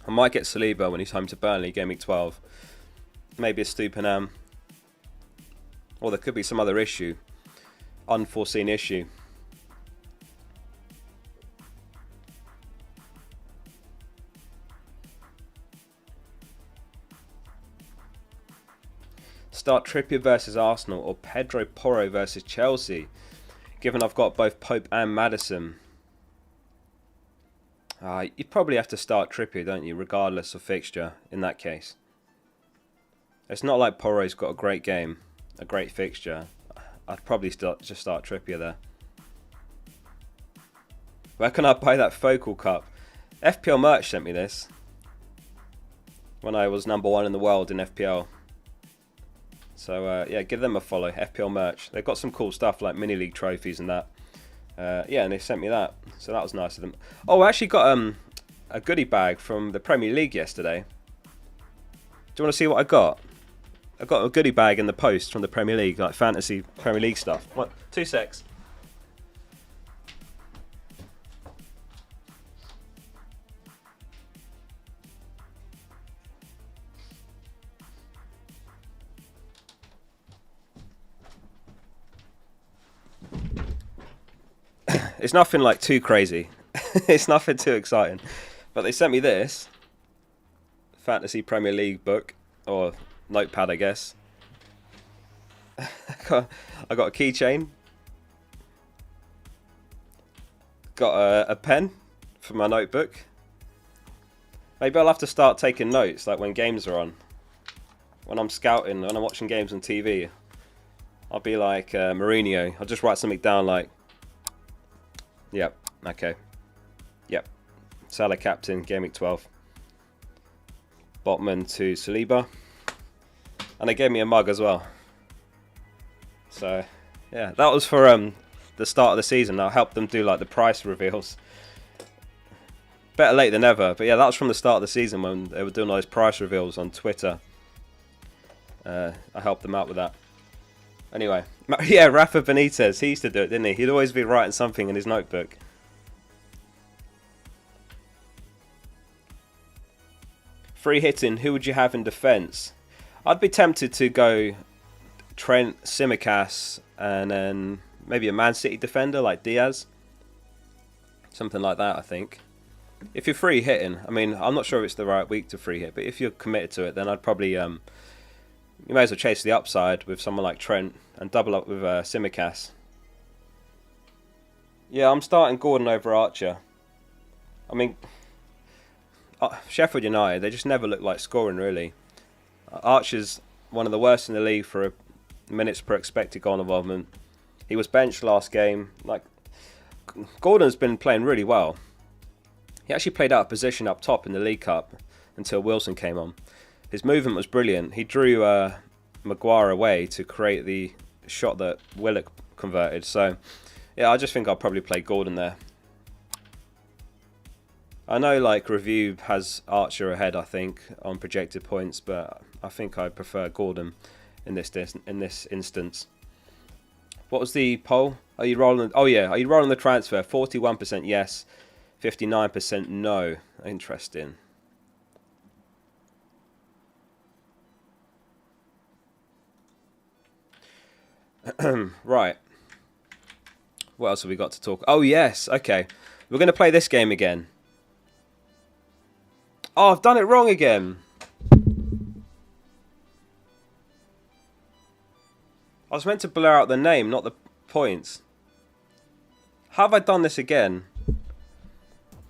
I might get Saliba when he's home to Burnley, Game Week 12. Maybe a Stupenham. Or there could be some other issue. Unforeseen issue. Start Trippier versus Arsenal or Pedro Porro versus Chelsea. Given I've got both Pope and Maddison. You probably have to start Trippier, don't you? Regardless of fixture in that case. It's not like Porro's got a great game. A great fixture. I'd probably just start Trippier there. Where can I buy that Focal Cup? FPL Merch sent me this. When I was #1 in the world in FPL. So yeah, give them a follow. FPL Merch. They've got some cool stuff like mini league trophies and that. Yeah, and they sent me that. So that was nice of them. Oh, I actually got a goodie bag from the Premier League yesterday. Do you want to see what I got? I got a goodie bag in the post from the Premier League, like fantasy Premier League stuff. What? 2 secs. It's nothing like too crazy. It's nothing too exciting. But they sent me this Fantasy Premier League book, or notepad, I guess. I got a keychain. Got a pen for my notebook. Maybe I'll have to start taking notes, like when games are on. When I'm scouting, when I'm watching games on TV. I'll be like Mourinho. I'll just write something down like, yep, okay. Yep. Salah captain, Gameweek 12. Botman to Saliba. And they gave me a mug as well. So, yeah, that was for the start of the season. I'll help them do like the price reveals. Better late than never. But yeah, that was from the start of the season when they were doing all those price reveals on Twitter. I helped them out with that. Anyway, yeah, Rafa Benitez, he used to do it, didn't he? He'd always be writing something in his notebook. Free hitting, who would you have in defence? I'd be tempted to go Trent, Tsimikas, and then maybe a Man City defender like Diaz. Something like that, I think. If you're free hitting, I mean, I'm not sure if it's the right week to free hit, but if you're committed to it, then I'd probably... you may as well chase the upside with someone like Trent and double up with Tsimikas. Yeah, I'm starting Gordon over Archer. I mean, Sheffield United, they just never look like scoring, really. Archer's one of the worst in the league for minutes per expected goal involvement. He was benched last game. Like, Gordon's been playing really well. He actually played out of position up top in the League Cup until Wilson came on. His movement was brilliant. He drew Maguire away to create the shot that Willock converted. So, yeah, I just think I'll probably play Gordon there. I know, like, Review has Archer ahead, I think, on projected points, but I think I prefer Gordon in this instance. What was the poll? Are you rolling? Oh yeah, are you rolling the transfer? 41% yes, 59% no. Interesting. Right. What else have we got to talk? Oh yes, okay. We're going to play this game again. Oh, I've done it wrong again. I was meant to blur out the name, not the points. How have I done this again?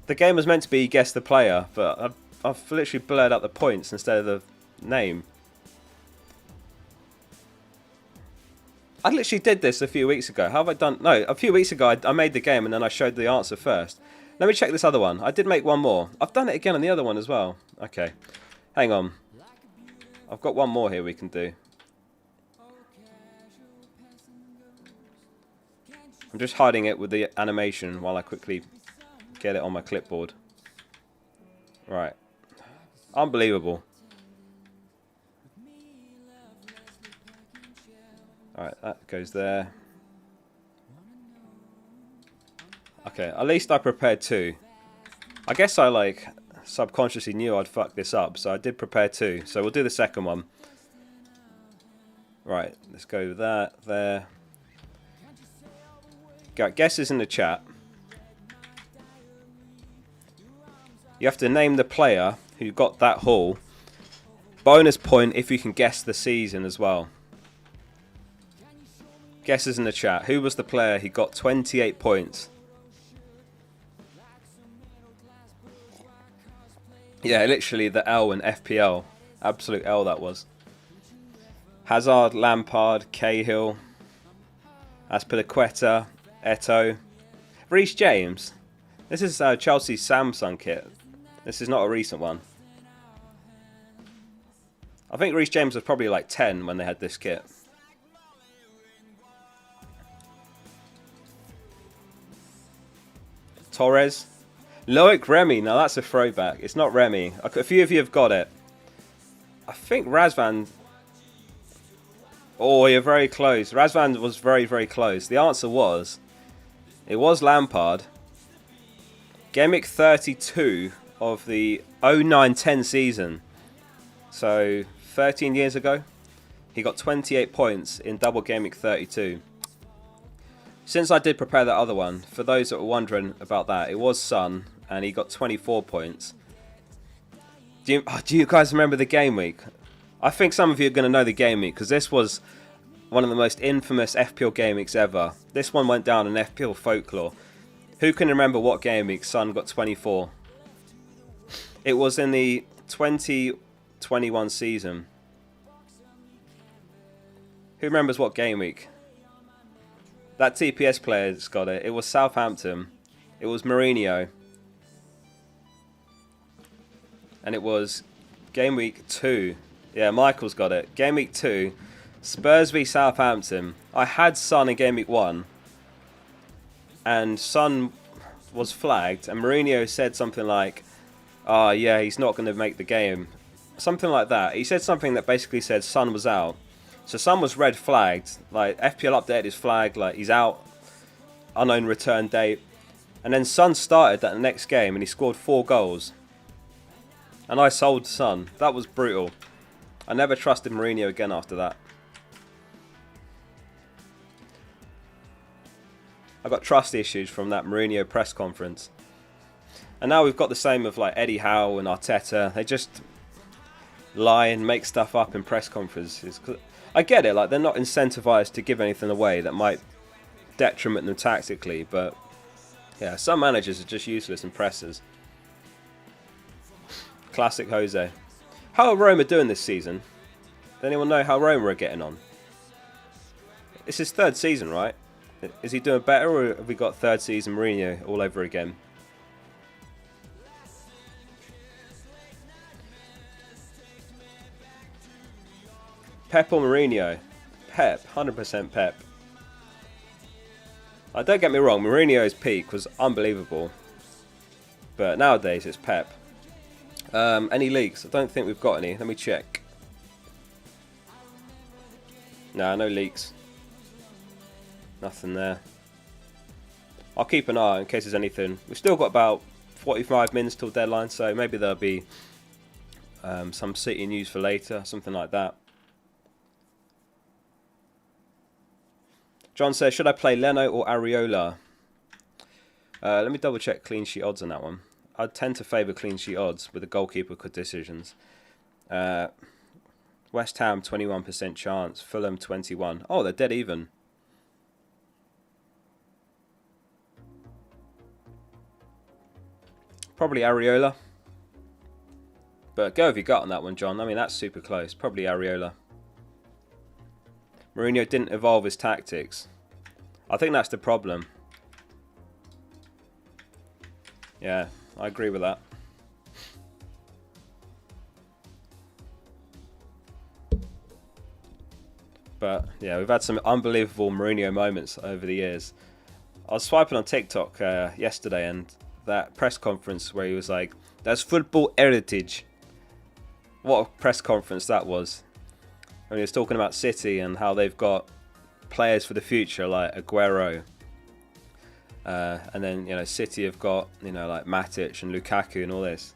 The game was meant to be guess the player, but I've literally blurred out the points instead of the name. I literally did this a few weeks ago. How have I done? No, a few weeks ago I made the game and then I showed the answer first. Let me check this other one. I did make one more. I've done it again on the other one as well. Okay. Hang on. I've got one more here we can do. I'm just hiding it with the animation while I quickly get it on my clipboard. Right. Unbelievable. Alright, that goes there. Okay, at least I prepared two. I guess I like subconsciously knew I'd fuck this up, so I did prepare two. So we'll do the second one. Right, let's go with that there. Got guesses in the chat. You have to name the player who got that haul Bonus point if you can guess the season as well. Guesses in the chat. Who was the player who got 28 points? Yeah, literally the L in FPL. Absolute L that was. Hazard, Lampard, Cahill, Azpilicueta, Eto'o, Reece James. This is Chelsea's Samsung kit. This is not a recent one. I think Reece James was probably like 10 when they had this kit. Torres. Loic Remy. Now that's a throwback. It's not Remy. A few of you have got it. I think Razvan... Oh, you're very close. Razvan was very, very close. The answer was... It was Lampard. Gameweek 32 of the 09-10 season. So, 13 years ago. He got 28 points in double Gameweek 32. Since I did prepare that other one, for those that were wondering about that, it was Son, and he got 24 points. Do you guys remember the game week? I think some of you are going to know the game week, because this was one of the most infamous FPL game weeks ever. This one went down in FPL folklore. Who can remember what game week Son got 24? It was in the 2021 season. Who remembers what game week? That TPS player's got it. It was Southampton. It was Mourinho. And it was game week 2. Yeah, Michael's got it. Game week 2. Spurs v Southampton. I had Son in game week 1. And Son was flagged. And Mourinho said something like, oh yeah, he's not going to make the game. Something like that. He said something that basically said Son was out. So Son was red flagged, like FPL updated his flag, like he's out, unknown return date. And then Son started that next game and he scored 4 goals. And I sold Son. That was brutal. I never trusted Mourinho again after that. I got trust issues from that Mourinho press conference. And now we've got the same of like Eddie Howe and Arteta. They just lie and make stuff up in press conferences. I get it, like they're not incentivized to give anything away that might detriment them tactically, but yeah, some managers are just useless in presses. Classic José. How are Roma doing this season? Does anyone know how Roma are getting on? It's his 3rd season, right? Is he doing better, or have we got 3rd season Mourinho all over again? Pep or Mourinho? Pep, 100% Pep. Don't get me wrong, Mourinho's peak was unbelievable. But nowadays it's Pep. Any leaks? I don't think we've got any. Let me check. Nah, no leaks. Nothing there. I'll keep an eye in case there's anything. We've still got about 45 minutes till deadline, so maybe there'll be some City news for later, something like that. John says, should I play Leno or Areola? Let me double check clean sheet odds on that one. I tend to favour clean sheet odds with the goalkeeper decisions. West Ham 21% chance, Fulham 21. Oh, they're dead even. Probably Areola. But go with your gut on that one, John. I mean, that's super close. Probably Areola. Mourinho didn't evolve his tactics. I think that's the problem. Yeah, I agree with that. But yeah, we've had some unbelievable Mourinho moments over the years. I was swiping on TikTok yesterday, and that press conference where he was like, "That's football heritage." What a press conference that was. And he was talking about City and how they've got players for the future like Aguero. And then, you know, City have got, you know, like Matic and Lukaku and all this.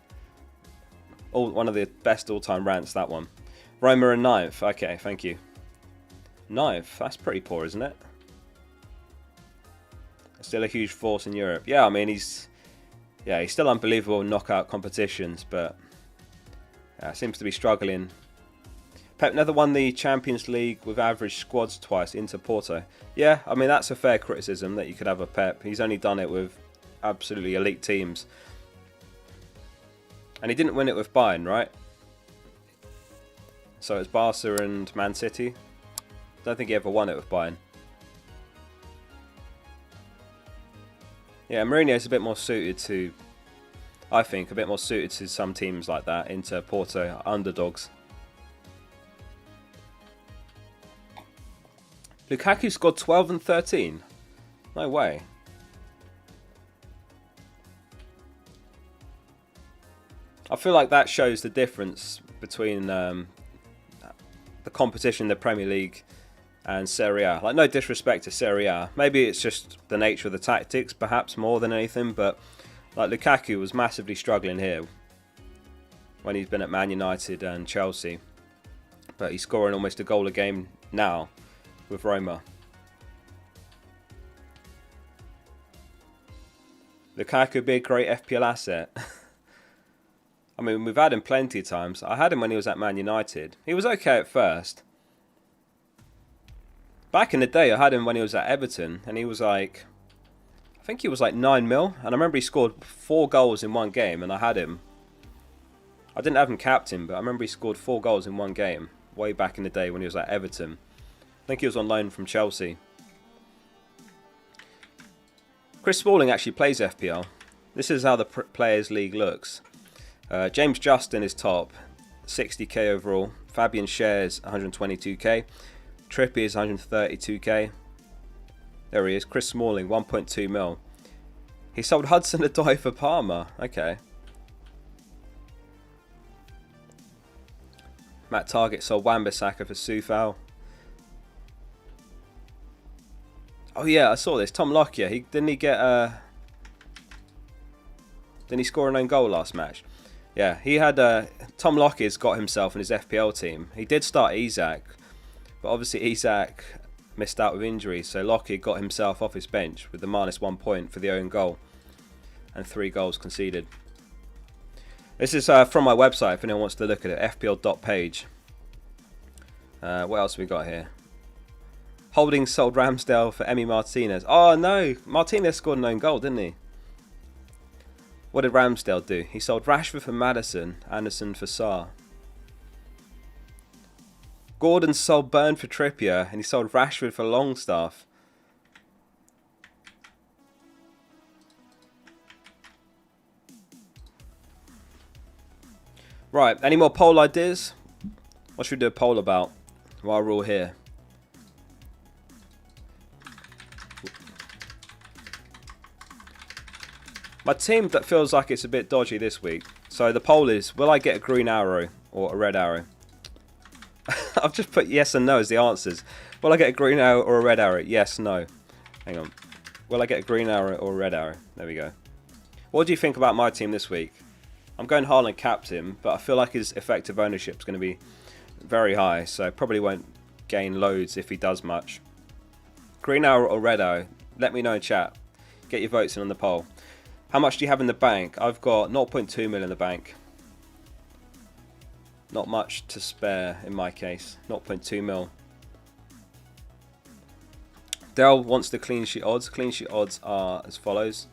One of the best all-time rants, that one. Roma are 9th. Okay, thank you. 9th. That's pretty poor, isn't it? Still a huge force in Europe. Yeah, I mean, he's still unbelievable in knockout competitions, but seems to be struggling Pep never won the Champions League with average squads twice, into Porto. Yeah, I mean, that's a fair criticism that you could have of Pep. He's only done it with absolutely elite teams. And he didn't win it with Bayern, right? So it's Barca and Man City. Don't think he ever won it with Bayern. Yeah, Mourinho's a bit more suited to, I think, a bit more suited to some teams like that, into Porto, underdogs. Lukaku scored 12 and 13. No way. I feel like that shows the difference between the competition in the Premier League and Serie A. Like, no disrespect to Serie A. Maybe it's just the nature of the tactics, perhaps, more than anything. But like, Lukaku was massively struggling here when he's been at Man United and Chelsea. But he's scoring almost a goal a game now with Roma. Lukaku would be a great FPL asset. I mean, we've had him plenty of times. I had him when he was at Man United. He was okay at first. Back in the day, I had him when he was at Everton, and he was like, I think he was like 9 mil. And I remember he scored 4 goals in one game, and I had him. I didn't have him captain, but I remember he scored 4 goals in one game, way back in the day when he was at Everton. I think he was on loan from Chelsea. Chris Smalling actually plays FPL. This is how the Players League looks. James Justin is top, 60k overall. Fabian Schär's 122k. Trippier's 132k. There he is. Chris Smalling, 1.2 mil. He sold Hudson-Odoi for Parma. Okay. Matt Target sold Wan-Bissaka for Soufal. Oh yeah, I saw this. Tom Lockyer. Didn't he score an own goal last match? Yeah, he had Tom Lockyer's got himself in his FPL team. He did start Isak, but obviously Isak missed out with injury, so Lockyer got himself off his bench with the -1 point for the own goal and 3 goals conceded. This is from my website if anyone wants to look at it, fpl.page. What else have we got here? Holding sold Ramsdale for Emi Martinez. Oh no, Martinez scored an own goal, didn't he? What did Ramsdale do? He sold Rashford for Maddison, Anderson for Sarr. Gordon sold Burn for Trippier, and he sold Rashford for Longstaff. Right, any more poll ideas? What should we do a poll about while we're all here? My team that feels like it's a bit dodgy this week. So the poll is, will I get a green arrow or a red arrow? I've just put yes and no as the answers. Will I get a green arrow or a red arrow? Yes, no. Hang on. Will I get a green arrow or a red arrow? There we go. What do you think about my team this week? I'm going Haaland captain, but I feel like his effective ownership is going to be very high. So probably won't gain loads if he does much. Green arrow or red arrow? Let me know in chat. Get your votes in on the poll. How much do you have in the bank? I've got 0.2 mil in the bank. Not much to spare in my case. 0.2 mil. Dell wants the clean sheet odds. Clean sheet odds are as follows.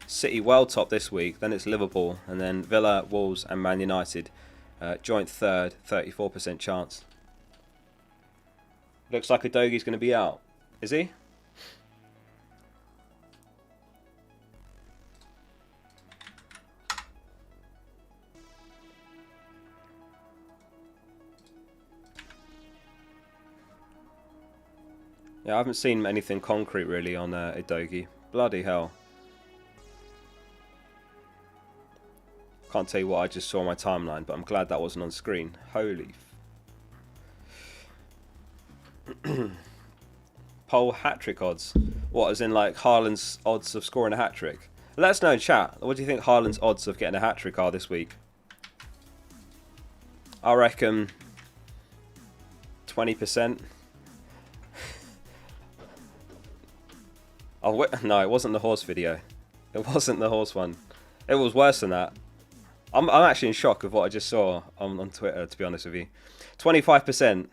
City well top this week. Then it's Liverpool. And then Villa, Wolves and Man United. Joint third. 34% chance. Looks like Udogi's going to be out. Is he? Yeah, I haven't seen anything concrete really on Udogi. Bloody hell. Can't tell you what I just saw on my timeline, but I'm glad that wasn't on screen. Holy. Poll hat-trick odds. What, as in like Haaland's odds of scoring a hat-trick? Let us know in chat. What do you think Haaland's odds of getting a hat-trick are this week? I reckon 20%. Oh, no, it wasn't the horse video. It wasn't the horse one. It was worse than that. I'm actually in shock of what I just saw on Twitter, to be honest with you. 25%.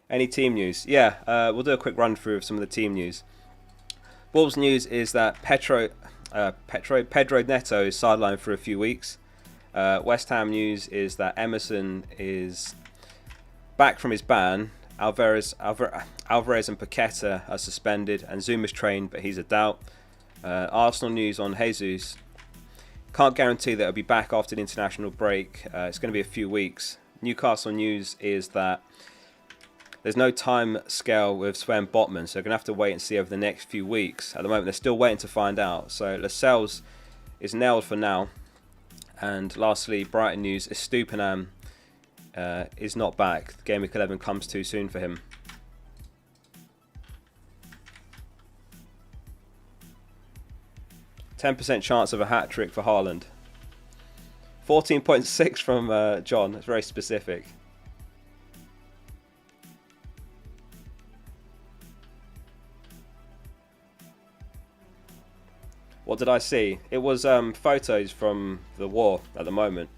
Any team news? Yeah, we'll do a quick run through of some of the team news. Wolves news is that Pedro Neto is sidelined for a few weeks. West Ham news is that Emerson is back from his ban. Alvarez and Paqueta are suspended, and Zuma's trained, but he's a doubt. Arsenal news on Jesus. Can't guarantee that he'll be back after the international break. It's going to be a few weeks. Newcastle news is that there's no time scale with Sven Botman, so they're going to have to wait and see over the next few weeks. At the moment, they're still waiting to find out. So Lascelles is nailed for now. And lastly, Brighton news is Stupenham is not back. Gameweek 11 comes too soon for him. %10 chance of a hat-trick for Haaland. 14.6 from John. That's very specific. What did I see? It was photos from the war at the moment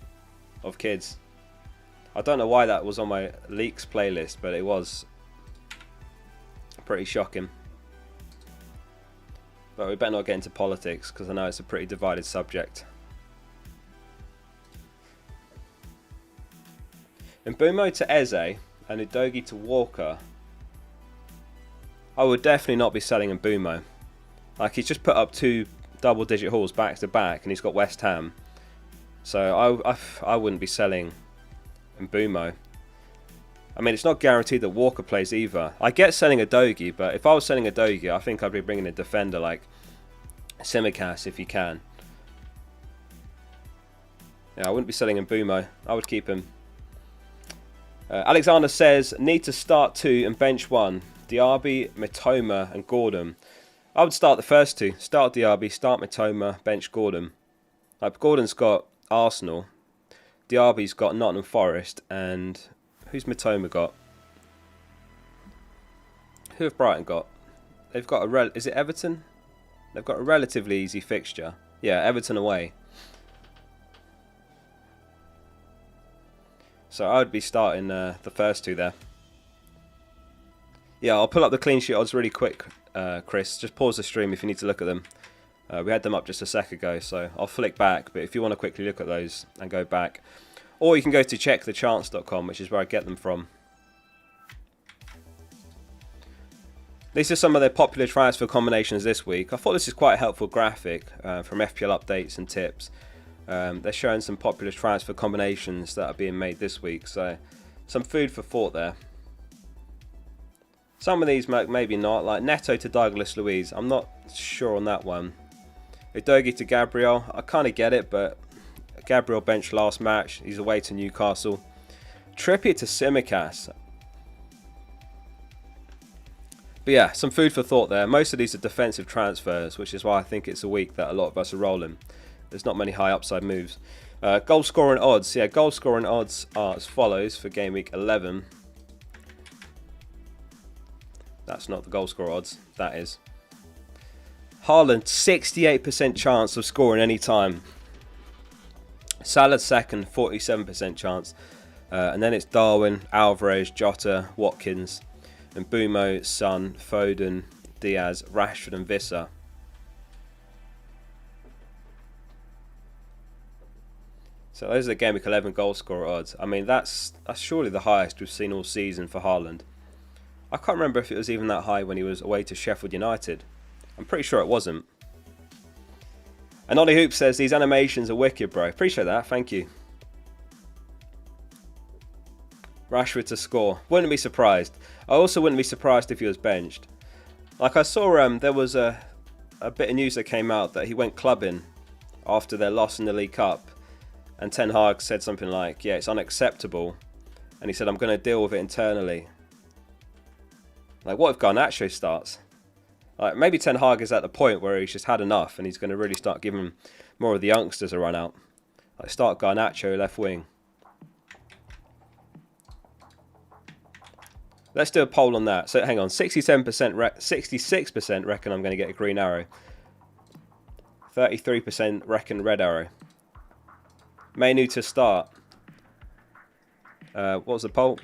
of kids. I don't know why that was on my leaks playlist, but it was pretty shocking. But we better not get into politics because I know it's a pretty divided subject. Mbeumo to Eze and Udogie to Walker. I would definitely not be selling Mbeumo. Like, he's just put up 2 double-digit hauls back to back, and he's got West Ham. So I wouldn't be selling Mbeumo. I mean, it's not guaranteed that Walker plays either. I get selling Udogie, but if I was selling Udogie, I think I'd be bringing a defender like Tsimikas if you can. Yeah, I wouldn't be selling Mbeumo. I would keep him. Alexander says, need to start 2 and bench 1. Diaby, Mitoma and Gordon. I would start the first 2. Start Diaby, start Mitoma, bench Gordon. Like, Gordon's got Arsenal. Diaby's got Nottingham Forest. And who's Mitoma got? Who have Brighton got? They've got is it Everton? They've got a relatively easy fixture. Yeah, Everton away. So I would be starting the first 2 there. Yeah, I'll pull up the clean sheet odds really quick, Chris. Just pause the stream if you need to look at them. We had them up just a sec ago, so I'll flick back. But if you want to quickly look at those and go back. Or you can go to checkthechance.com, which is where I get them from. These are some of their popular transfer combinations this week. I thought this is quite a helpful graphic from FPL updates and tips. They're showing some popular transfer combinations that are being made this week. So some food for thought there. Some of these maybe not, like Neto to Douglas Luiz. I'm not sure on that one. Udogie to Gabriel. I kind of get it, but Gabriel benched last match. He's away to Newcastle. Trippier to Tsimikas. But yeah, some food for thought there. Most of these are defensive transfers, which is why I think it's a week that a lot of us are rolling. There's not many high upside moves. Goal scoring odds. Yeah, goal scoring odds are as follows for game week 11. That's not the goal scorer odds. That is. Haaland, 68% chance of scoring any time. Salah second, 47% chance. And then it's Darwin, Alvarez, Jota, Watkins, and Mbeumo, Son, Foden, Diaz, Rashford and Visser. So those are the Game Week 11 goal scorer odds. I mean, that's surely the highest we've seen all season for Haaland. I can't remember if it was even that high when he was away to Sheffield United. I'm pretty sure it wasn't. And Ollie Hoop says, these animations are wicked, bro. Appreciate that. Thank you. Rashford to score. Wouldn't be surprised. I also wouldn't be surprised if he was benched. Like, I saw there was a bit of news that came out that he went clubbing after their loss in the League Cup. And Ten Hag said something like, yeah, it's unacceptable. And he said, I'm going to deal with it internally. Like, what if Garnacho starts? Like, maybe Ten Hag is at the point where he's just had enough and he's going to really start giving more of the youngsters a run out. Like, start Garnacho left wing. Let's do a poll on that. So, hang on. 66% reckon I'm going to get a green arrow. 33% reckon Red Arrow. Menu to start. What was the poll?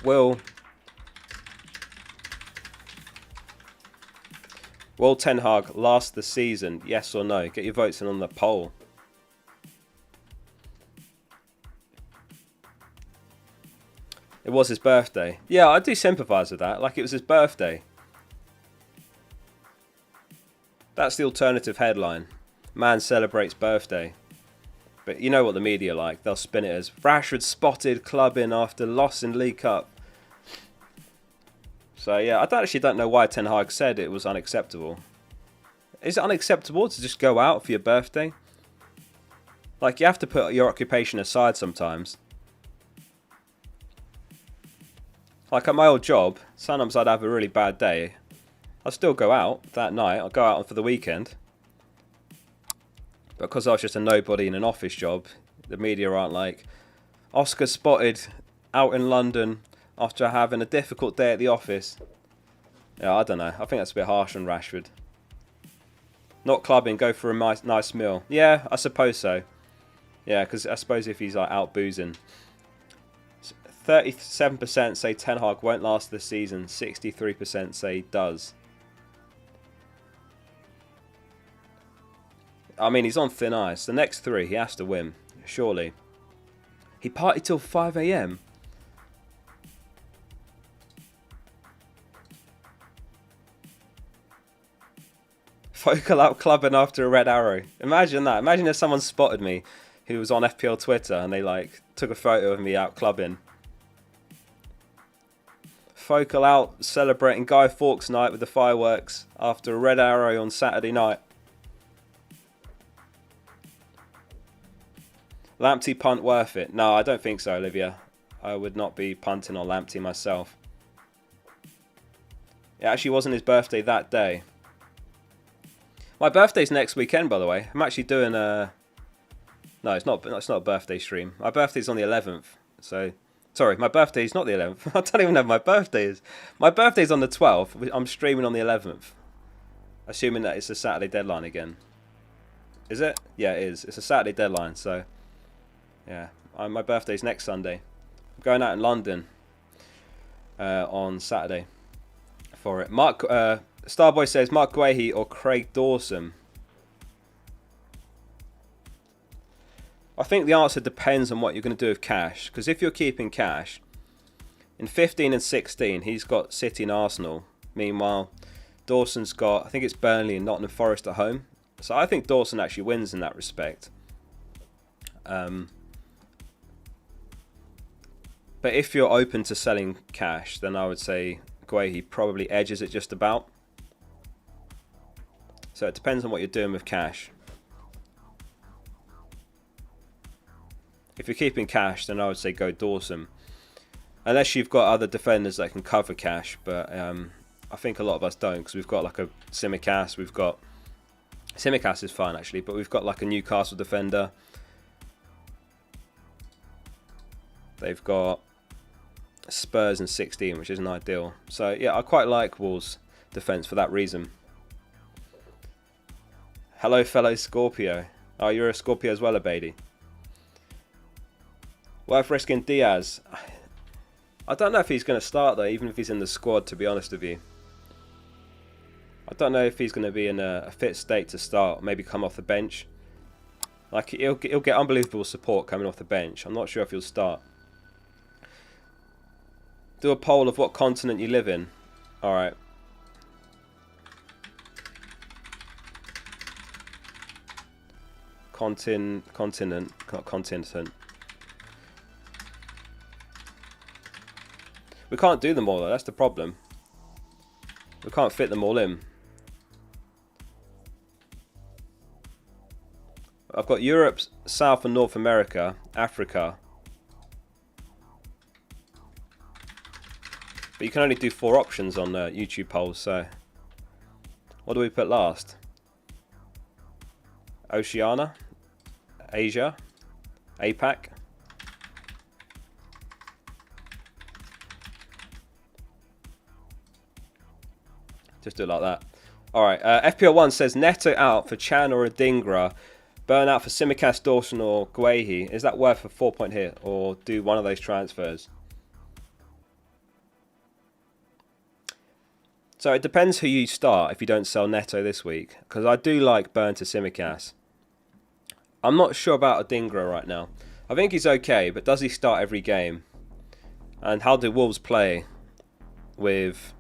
Will Ten Hag last the season? Yes or no? Get your votes in on the poll. It was his birthday. Yeah, I do sympathise with that. Like, it was his birthday. That's the alternative headline. Man celebrates birthday. But you know what the media like. They'll spin it as Rashford spotted clubbing after loss in League Cup. So yeah, I actually don't know why Ten Hag said it was unacceptable. Is it unacceptable to just go out for your birthday? Like, you have to put your occupation aside sometimes. Like, at my old job, sometimes I'd have a really bad day. I'll still go out that night. I'll go out for the weekend. But because I was just a nobody in an office job, the media aren't like, Oscar spotted out in London after having a difficult day at the office. Yeah, I don't know. I think that's a bit harsh on Rashford. Not clubbing, go for a nice meal. Yeah, I suppose so. Yeah, because I suppose if he's like out boozing. 37% say Ten Hag won't last this season. 63% say does. I mean, he's on thin ice. The next three, he has to win. Surely. He partied till 5 AM. Focal out clubbing after a red arrow. Imagine that. Imagine if someone spotted me who was on FPL Twitter and they like took a photo of me out clubbing. Focal out celebrating Guy Fawkes night with the fireworks after a red arrow on Saturday night. Lamptey punt worth it? No, I don't think so, Olivia. I would not be punting on Lamptey myself. It actually wasn't his birthday that day. My birthday's next weekend, by the way. I'm actually doing a... No, it's not a birthday stream. My birthday's on the 11th. So, sorry, my birthday's not the 11th. I don't even know when my birthday is. My birthday's on the 12th. I'm streaming on the 11th. Assuming that it's a Saturday deadline again. Is it? Yeah, it is. It's a Saturday deadline, so... Yeah, my birthday's next Sunday. I'm going out in London on Saturday for it. Starboy says Mark Guehi or Craig Dawson. I think the answer depends on what you're going to do with cash. Because if you're keeping cash, in 15 and 16, he's got City and Arsenal. Meanwhile, Dawson's got, I think it's Burnley and Nottingham Forest at home. So I think Dawson actually wins in that respect. But if you're open to selling cash, then I would say Guehi probably edges it just about. So it depends on what you're doing with cash. If you're keeping cash, then I would say go Dawson. Unless you've got other defenders that can cover cash. But I think a lot of us don't, because we've got like a Tsimikas. We've got... Tsimikas is fine actually, but we've got like a Newcastle defender. They've got Spurs in 16, which isn't ideal. So yeah, I quite like Wolves' defence for that reason. Hello, fellow Scorpio. Oh, you're a Scorpio as well, Abadi. Worth risking Diaz. I don't know if he's going to start though, even if he's in the squad, to be honest with you. I don't know if he's going to be in a fit state to start, maybe come off the bench. Like, he'll get unbelievable support coming off the bench. I'm not sure if he'll start. Do a poll of what continent you live in. Alright. Continent, not continent. We can't do them all though, that's the problem. We can't fit them all in. I've got Europe, South and North America, Africa. But you can only do 4 options on YouTube polls, so... What do we put last? Oceania? Asia? APAC? Just do it like that. Alright, FPL 1 says Neto out for Chan or Adingra. Burnout for Simicast, Dawson or Gw11. Is that worth a 4-point hit or do one of those transfers? So it depends who you start if you don't sell Neto this week. Because I do like Burn to Simicast. I'm not sure about Adingra right now. I think he's okay, but does he start every game? And how do Wolves play with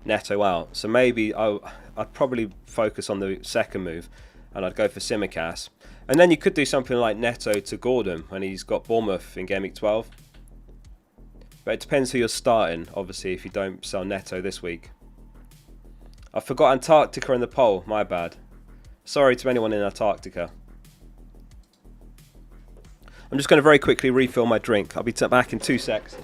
Neto out? So maybe I'd probably focus on the second move and I'd go for Simicast. And then you could do something like Neto to Gordon when he's got Bournemouth in Gameweek 12. But it depends who you're starting, obviously, if you don't sell Neto this week. I forgot Antarctica in the poll, my bad. Sorry to anyone in Antarctica. I'm just going to very quickly refill my drink. I'll be back in 2 secs.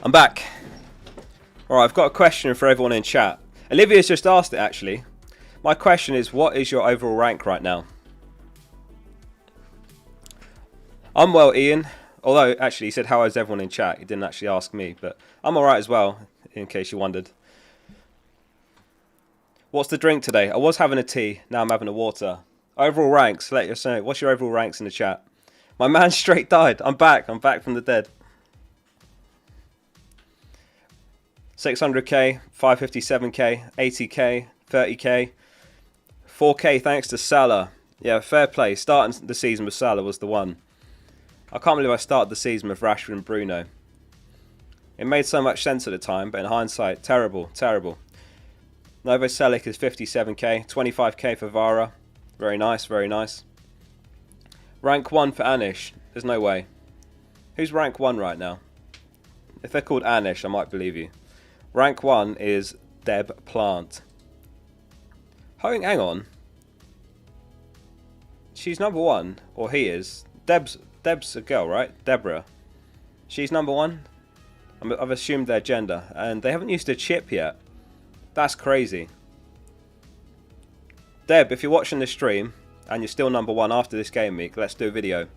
I'm back. Alright, I've got a question for everyone in chat. Olivia's just asked it, actually. My question is, what is your overall rank right now? I'm well, Ian. Although, actually, he said, how is everyone in chat? He didn't actually ask me, but I'm alright as well, in case you wondered. What's the drink today? I was having a tea, now I'm having a water. Overall ranks, let us know. What's your overall ranks in the chat? My man straight died. I'm back from the dead. 600k, 557k, 80k, 30k, 4k thanks to Salah. Yeah, fair play. Starting the season with Salah was the one. I can't believe I started the season with Rashford and Bruno. It made so much sense at the time, but in hindsight, terrible, terrible. Novoselic is 57k, 25k for Vara. Very nice, very nice. Rank 1 for Anish. There's no way. Who's rank 1 right now? If they're called Anish, I might believe you. Rank 1 is Deb Plant. Hang on. She's number 1, or he is. Deb's a girl, right? Deborah. She's number 1. I've assumed their gender, and they haven't used a chip yet. That's crazy. Deb, if you're watching this stream and you're still number 1 after this game week, let's do a video.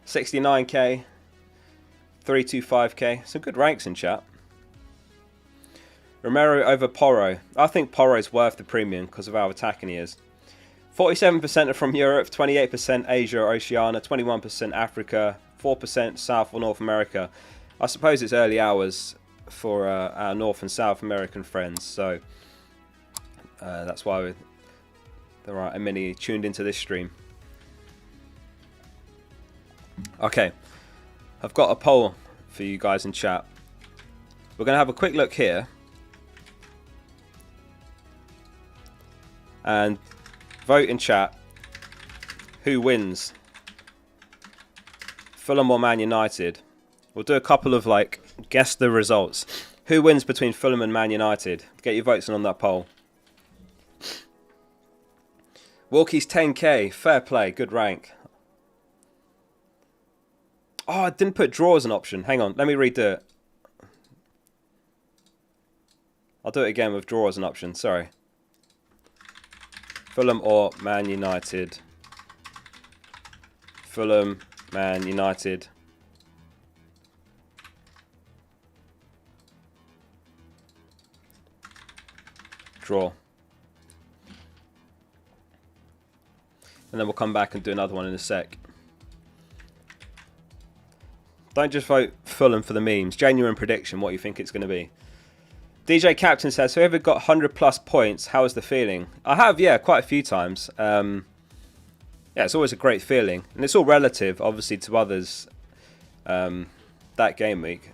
69k. 325k. Some good ranks in chat. Romero over Porro. I think Porro is worth the premium because of how attacking he is. 47% are from Europe, 28% Asia or Oceania, 21% Africa, 4% South or North America. I suppose it's early hours for our North and South American friends, so that's why there are many tuned into this stream. Okay. I've got a poll for you guys in chat. We're going to have a quick look here. And vote in chat. Who wins? Fulham or Man United? We'll do a couple of, guess the results. Who wins between Fulham and Man United? Get your votes in on that poll. Wilkie's 10k. Fair play. Good rank. Oh, I didn't put draw as an option. Hang on, let me redo it. I'll do it again with draw as an option, sorry. Fulham or Man United. Fulham, Man United. Draw. And then we'll come back and do another one in a sec. Don't just vote Fulham for the memes. Genuine prediction, what you think it's going to be. DJ Captain says, whoever got 100 plus points, how is the feeling? I have, yeah, quite a few times. Yeah, it's always a great feeling. And it's all relative, obviously, to others that game week.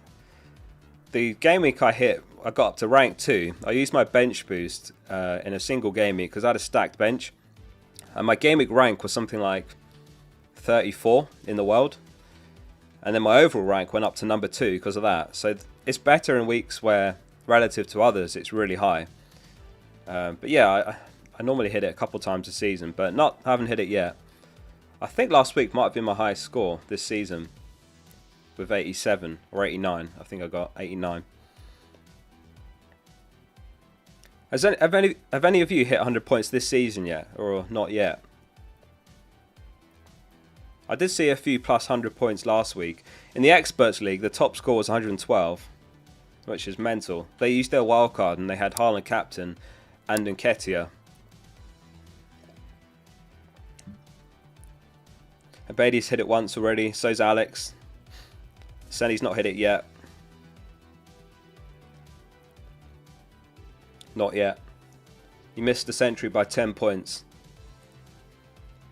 the game week I got up to rank 2. I used my bench boost in a single game week because I had a stacked bench. And my game week rank was something like 34 in the world. And then my overall rank went up to number 2 because of that. So it's better in weeks where, relative to others, it's really high. But yeah, I normally hit it a couple times a season, but haven't hit it yet. I think last week might have been my highest score this season with 87 or 89. I think I got 89. Have any of you hit 100 points this season yet, or not yet? I did see a few plus 100 points last week. In the Experts League, the top score was 112, which is mental. They used their wildcard and they had Haaland captain and Nketiah. Abadi's hit it once already, so's Alex. Senny's not hit it yet. Not yet. You missed the century by 10 points.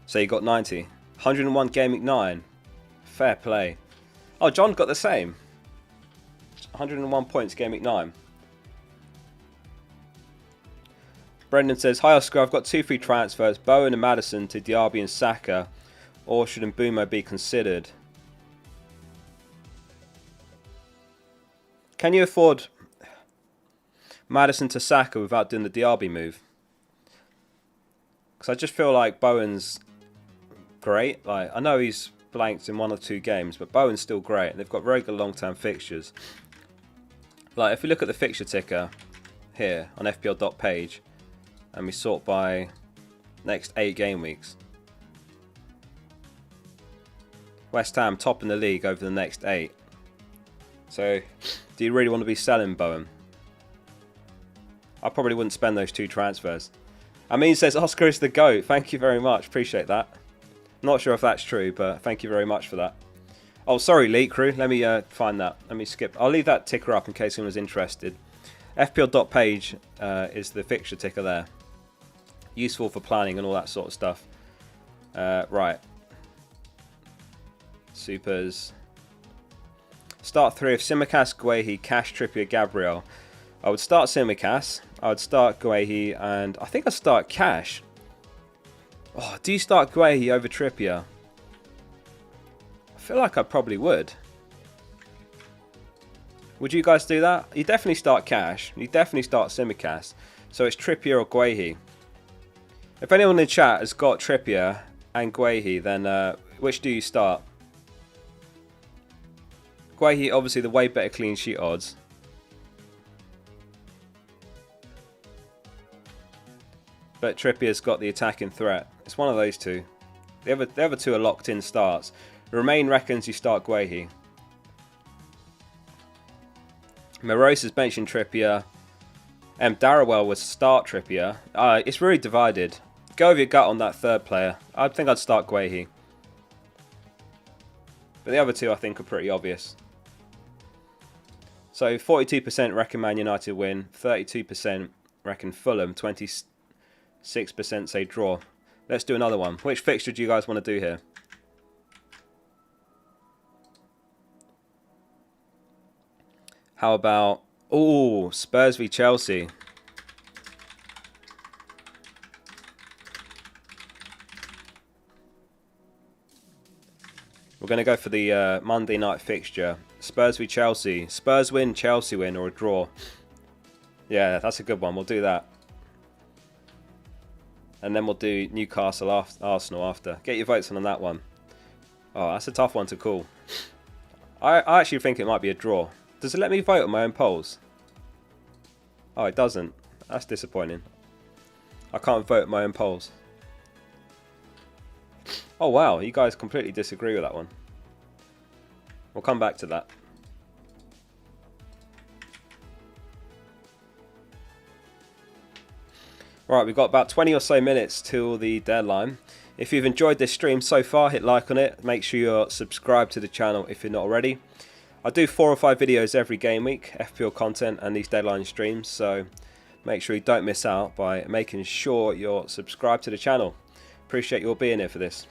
So you got 90. 101 Game Week 9. Fair play. Oh, John got the same. 101 points Game Week 9. Brendan says, hi Oscar, I've got 2 free transfers, Bowen and Maddison to Diaby and Saka. Or should Mbeumo be considered? Can you afford Maddison to Saka without doing the Diaby move? Because I just feel like Bowen's great. Like, I know he's blanked in 1 or 2 games, but Bowen's still great. And they've got very good long-term fixtures. Like, if we look at the fixture ticker here on fpl.page, and we sort by next 8 game weeks. West Ham top in the league over the next 8. So, do you really want to be selling Bowen? I probably wouldn't spend those 2 transfers. Amin says, Oscar is the GOAT. Thank you very much. Appreciate that. Not sure if that's true, but thank you very much for that. Oh, sorry, Leak Crew. Let me find that. Let me skip. I'll leave that ticker up in case anyone's interested. fpl.page is the fixture ticker there. Useful for planning and all that sort of stuff. Right. Supers. Start 3 of Tsimikas, Guehi, Cash, Trippier, Gabriel. I would start Tsimikas. I would start Guehi, and I think I'd start Cash. Oh, do you start Guehi over Trippier? I feel like I probably would. Would you guys do that? You definitely start Cash. You definitely start Tsimikas. So it's Trippier or Guehi. If anyone in the chat has got Trippier and Guehi, then which do you start? Guehi, obviously the way better clean sheet odds. But Trippier's got the attacking threat. It's one of those 2. The other 2 are locked in starts. Remain reckons you start Guehi. Morose is benching Trippier. Darrowell would start Trippier. It's really divided. Go with your gut on that 3rd player. I think I'd start Guehi. But the other 2 I think are pretty obvious. So 42% reckon Man United win. 32% reckon Fulham. 26% say draw. Let's do another one. Which fixture do you guys want to do here? How about... Oh, Spurs v Chelsea. We're going to go for the Monday night fixture. Spurs v Chelsea. Spurs win, Chelsea win, or a draw. Yeah, that's a good one. We'll do that. And then we'll do Newcastle Arsenal after. Get your votes on that one. Oh, that's a tough one to call. I actually think it might be a draw. Does it let me vote on my own polls? Oh, it doesn't. That's disappointing. I can't vote on my own polls. Oh wow, you guys completely disagree with that one. We'll come back to that. Right, we've got about 20 or so minutes till the deadline. If you've enjoyed this stream so far, hit like on it. Make sure you're subscribed to the channel if you're not already. I do 4 or 5 videos every game week, FPL content and these deadline streams, so make sure you don't miss out by making sure you're subscribed to the channel. Appreciate you all being here for this.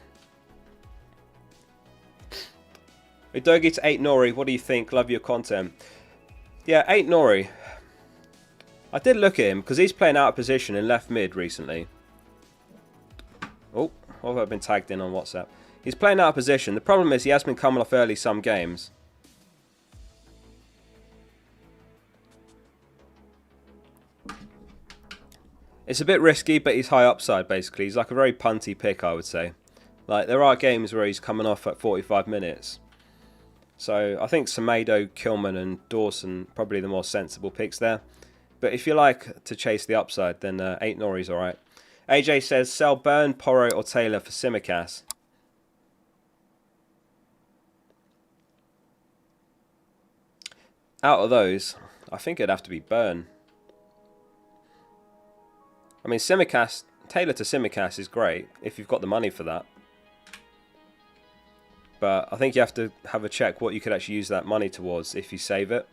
Udogi to 8 Nori, what do you think? Love your content. Yeah, 8 Nori. I did look at him because he's playing out of position in left mid recently. Oh, what have I been tagged in on WhatsApp? He's playing out of position. The problem is he has been coming off early some games. It's a bit risky, but he's high upside basically. He's like a very punty pick, I would say. Like there are games where he's coming off at 45 minutes. So I think Semedo, Kilman and Dawson probably the more sensible picks there. But if you like to chase the upside, then 8 Nori's alright. AJ says, sell Burn, Porro or Taylor for Tsimikas. Out of those, I think it'd have to be Burn. I mean, Tsimikas, Taylor to Tsimikas is great if you've got the money for that. But I think you have to have a check what you could actually use that money towards if you save it.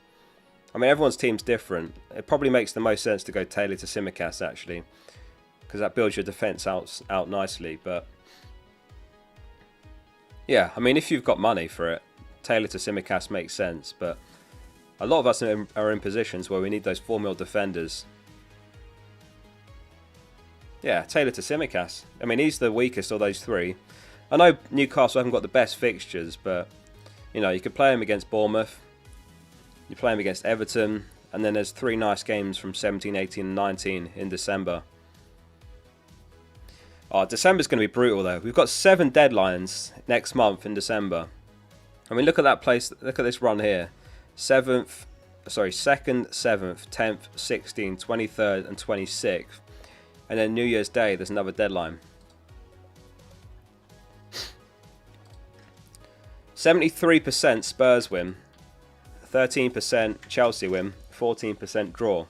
I mean, everyone's team's different. It probably makes the most sense to go Taylor to Tsimikas, actually. Because that builds your defence out nicely. But yeah, I mean, if you've got money for it, Taylor to Tsimikas makes sense. But a lot of us are in positions where we need those 4 mil defenders. Yeah, Taylor to Tsimikas. I mean, he's the weakest of those 3. I know Newcastle haven't got the best fixtures, but, you know, you could play him against Bournemouth. You play him against Everton, and then there's 3 nice games from 17, 18 and 19 in December. Oh, December's going to be brutal though. We've got 7 deadlines next month in December. I mean, look at that place, look at this run here. 2nd, 7th, 10th, 16th, 23rd and 26th. And then New Year's Day, there's another deadline. 73% Spurs win. 13% Chelsea win, 14% draw.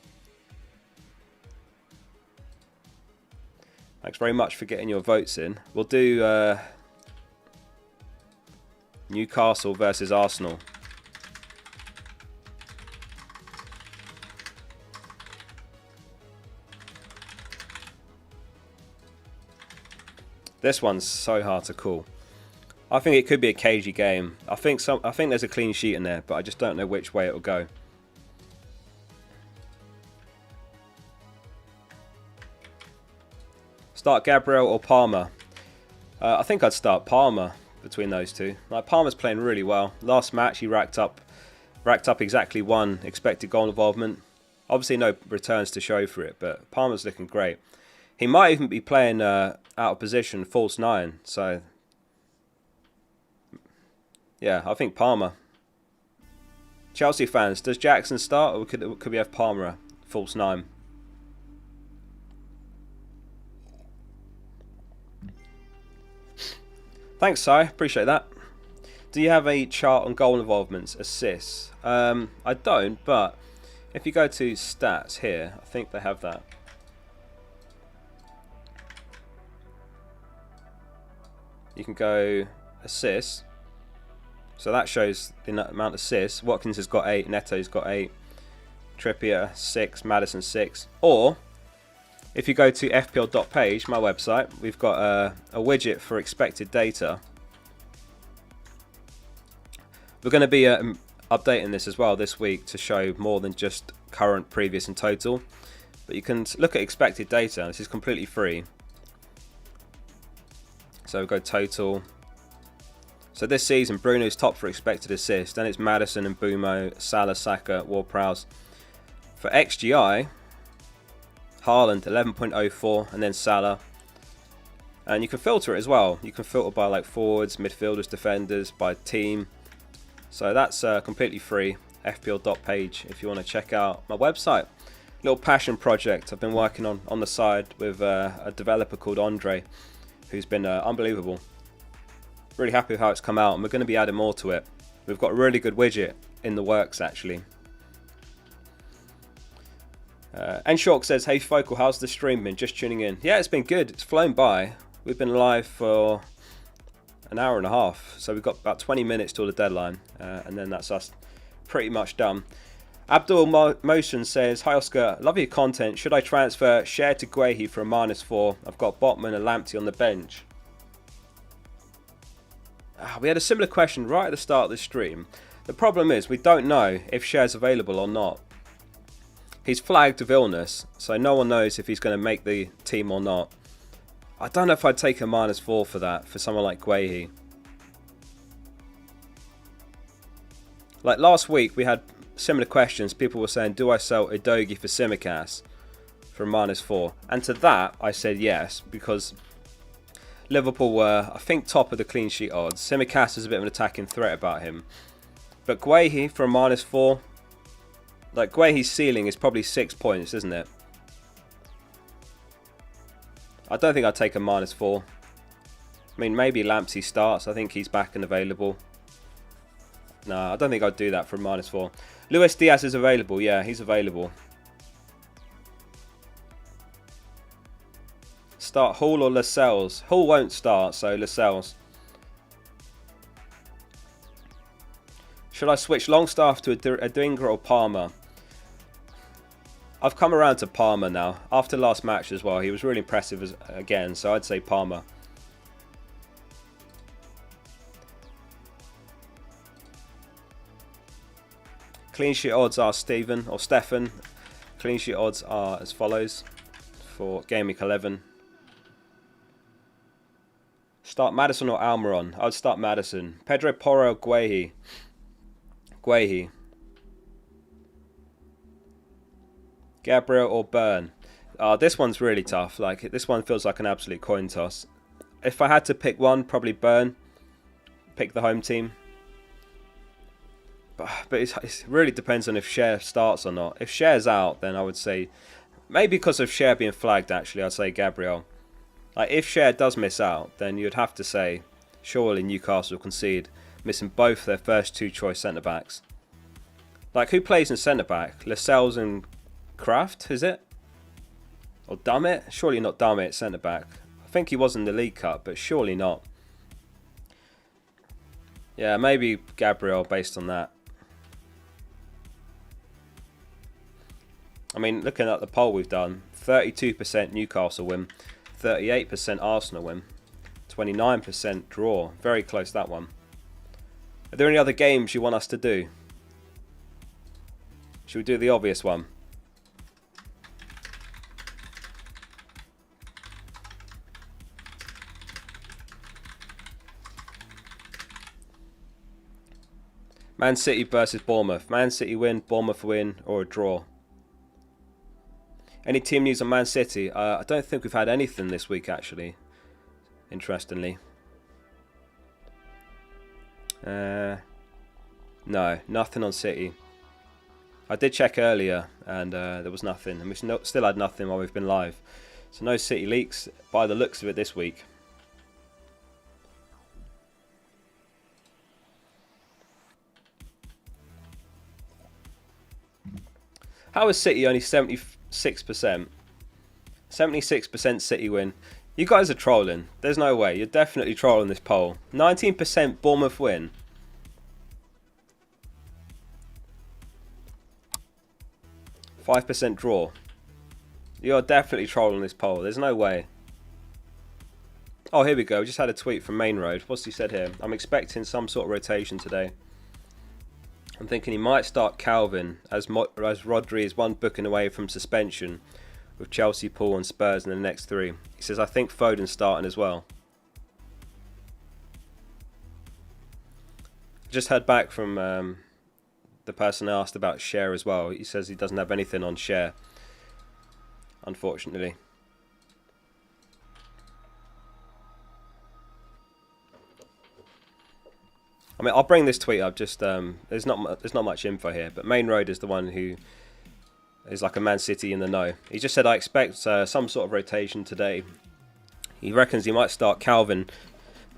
Thanks very much for getting your votes in. We'll do Newcastle versus Arsenal. This one's so hard to call. I think it could be a cagey game. I think there's a clean sheet in there, but I just don't know which way it will go. Start Gabriel or Palmer? I think I'd start Palmer between those two. Like, Palmer's playing really well. Last match he racked up exactly 1 expected goal involvement. Obviously no returns to show for it, but Palmer's looking great. He might even be playing out of position, false 9. So yeah, I think Palmer. Chelsea fans, does Jackson start, or could we have Palmer false 9? Thanks, Si. Appreciate that. Do you have a chart on goal involvements, assists? I don't, but if you go to stats here, I think they have that. You can go assists. So that shows the amount of assists. Watkins has got 8, Neto's got 8, Trippier 6, Maddison 6. Or if you go to fpl.page, my website, we've got a widget for expected data. We're going to be updating this as well this week to show more than just current, previous and total. But you can look at expected data. This is completely free. So we'll go total. So this season, Bruno's top for expected assists. Then it's Maddison and Bumo, Salah, Saka, Ward-Prowse. For XGI, Haaland 11.04 and then Salah. And you can filter it as well. You can filter by like forwards, midfielders, defenders, by team. So that's completely free. fpl.page if you want to check out my website. Little passion project I've been working on the side with a developer called Andre, who's been unbelievable. Really happy with how it's come out, and we're going to be adding more to it. We've got a really good widget in the works actually. Enshalk says, hey Focal, how's the stream been? Just tuning in. Yeah, it's been good. It's flown by. We've been live for an hour and a half, so we've got about 20 minutes till the deadline, and then that's us pretty much done. Abdul Motion says, hi Oscar, love your content. Should I transfer Share to Guehi for a -4? I've got Botman and Lamptey on the bench. We had a similar question right at the start of the stream. The problem is we don't know if Cher's available or not. He's flagged with illness, so no one knows if he's going to make the team or not. I don't know if I'd take a -4 for that, for someone like Guehi. Like last week, we had similar questions. People were saying, do I sell Udogie for Tsimikas for a -4? And to that, I said yes, because Liverpool were, I think, top of the clean sheet odds. Tsimikas has a bit of an attacking threat about him. But Guehi for a -4, like Guehi's ceiling is probably 6 points, isn't it? I don't think I'd take a -4. I mean, maybe Lamptey starts. I think he's back and available. No, I don't think I'd do that for a -4. Luis Diaz is available. Yeah, he's available. Start Hall or Lascelles? Hall won't start, so Lascelles. Should I switch Longstaff to Adingra or Palmer? I've come around to Palmer now. After last match as well, he was really impressive again, so I'd say Palmer. Clean sheet odds are Stefan. Clean sheet odds are as follows for Gameweek 11. Start Maddison or Almiron? I would start Maddison. Pedro Porro or Guehi? Guehi. Gabriel or Byrne? This one's really tough. Like, this one feels like an absolute coin toss. If I had to pick one, probably Byrne. Pick the home team. But it really depends on if Cher starts or not. If Cher's out, then I would say, maybe because of Cher being flagged, actually, I'd say Gabriel. Like, if Cher does miss out, then you'd have to say, surely Newcastle concede, missing both their first two choice centre-backs. Like, who plays in centre-back? Lascelles and Kraft, is it? Or Dummett? Surely not Dummett, centre-back. I think he was in the League Cup, but surely not. Yeah, maybe Gabriel based on that. I mean, looking at the poll we've done, 32% Newcastle win, 38% Arsenal win, 29% draw. Very close, that one. Are there any other games you want us to do? Should we do the obvious one? Man City versus Bournemouth. Man City win, Bournemouth win, or a draw. Any team news on Man City? I don't think we've had anything this week, actually. Interestingly. No, nothing on City. I did check earlier, and there was nothing. And we still had nothing while we've been live. So no City leaks, by the looks of it, this week. How is City only 76%? 76% City win. You guys are trolling. There's no way. You're definitely trolling this poll. 19% Bournemouth win. %5 draw. You're definitely trolling this poll. There's no way. Oh, here we go. We just had a tweet from Main Road. What's he said here? I'm expecting some sort of rotation today. I'm thinking he might start Calvin as Rodri is one booking away from suspension with Chelsea, Pool and Spurs in the next three. He says, I think Foden's starting as well. Just heard back from the person asked about Cher as well. He says he doesn't have anything on Cher, unfortunately. I mean, I'll bring this tweet up. Just there's not much info here, but Main Road is the one who is like a Man City in the know. He just said, I expect some sort of rotation today. He reckons he might start Calvin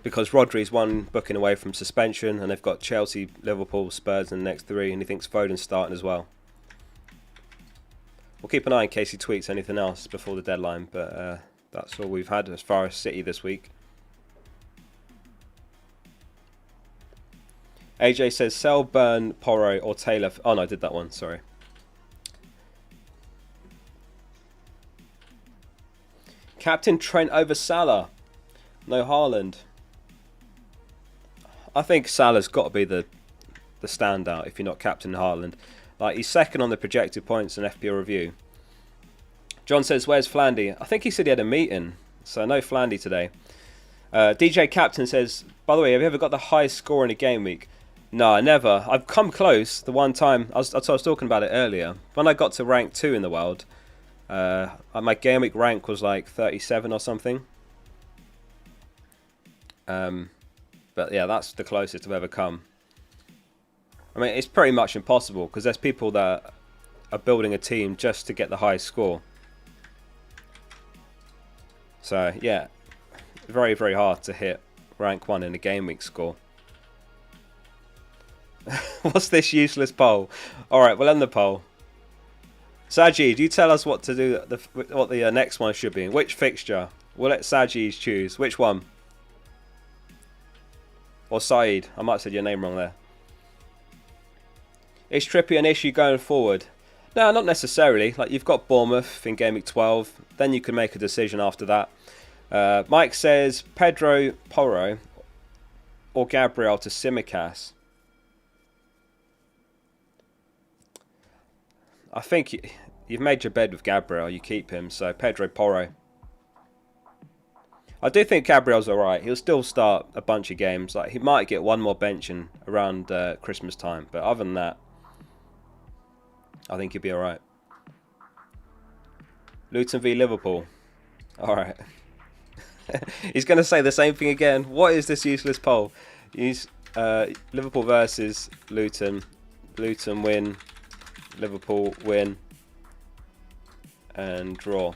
because Rodri's one booking away from suspension, and they've got Chelsea, Liverpool, Spurs in the next three, and he thinks Foden's starting as well. We'll keep an eye in case he tweets anything else before the deadline, but that's all we've had as far as City this week. AJ says, sell Byrne, Porro or Taylor. Oh no, I did that one, sorry. Captain Trent over Salah. No Haaland. I think Salah's got to be the the standout if you're not captain Haaland. Like, he's second on the projected points in FPL review. John says, where's Flandy? I think he said he had a meeting, so no Flandy today. DJ Captain says, by the way, have you ever got the highest score in a game week? No, I never. I've come close the one time. I was talking about it earlier. When I got to rank 2 in the world, my game week rank was like 37 or something. But yeah, that's the closest I've ever come. I mean, it's pretty much impossible because there's people that are building a team just to get the highest score. So yeah, very, very hard to hit rank 1 in a game week score. What's this useless poll? Alright, we'll end the poll. Sajid, you tell us what to do. What the next one should be. Which fixture? We'll let Sajid choose. Which one? Or Saeed. I might have said your name wrong there. Is Trippier an issue going forward? No, not necessarily. Like, you've got Bournemouth in Game Week 12. Then you can make a decision after that. Mike says Pedro Porro or Gabriel to Tsimikas. I think you've made your bed with Gabriel. You keep him. So Pedro Porro. I do think Gabriel's alright. He'll still start a bunch of games. Like, he might get one more benching around Christmas time. But other than that, I think he'll be alright. Luton v Liverpool. Alright. He's going to say the same thing again. What is this useless poll? Use Liverpool versus Luton. Luton win. Liverpool win. And draw.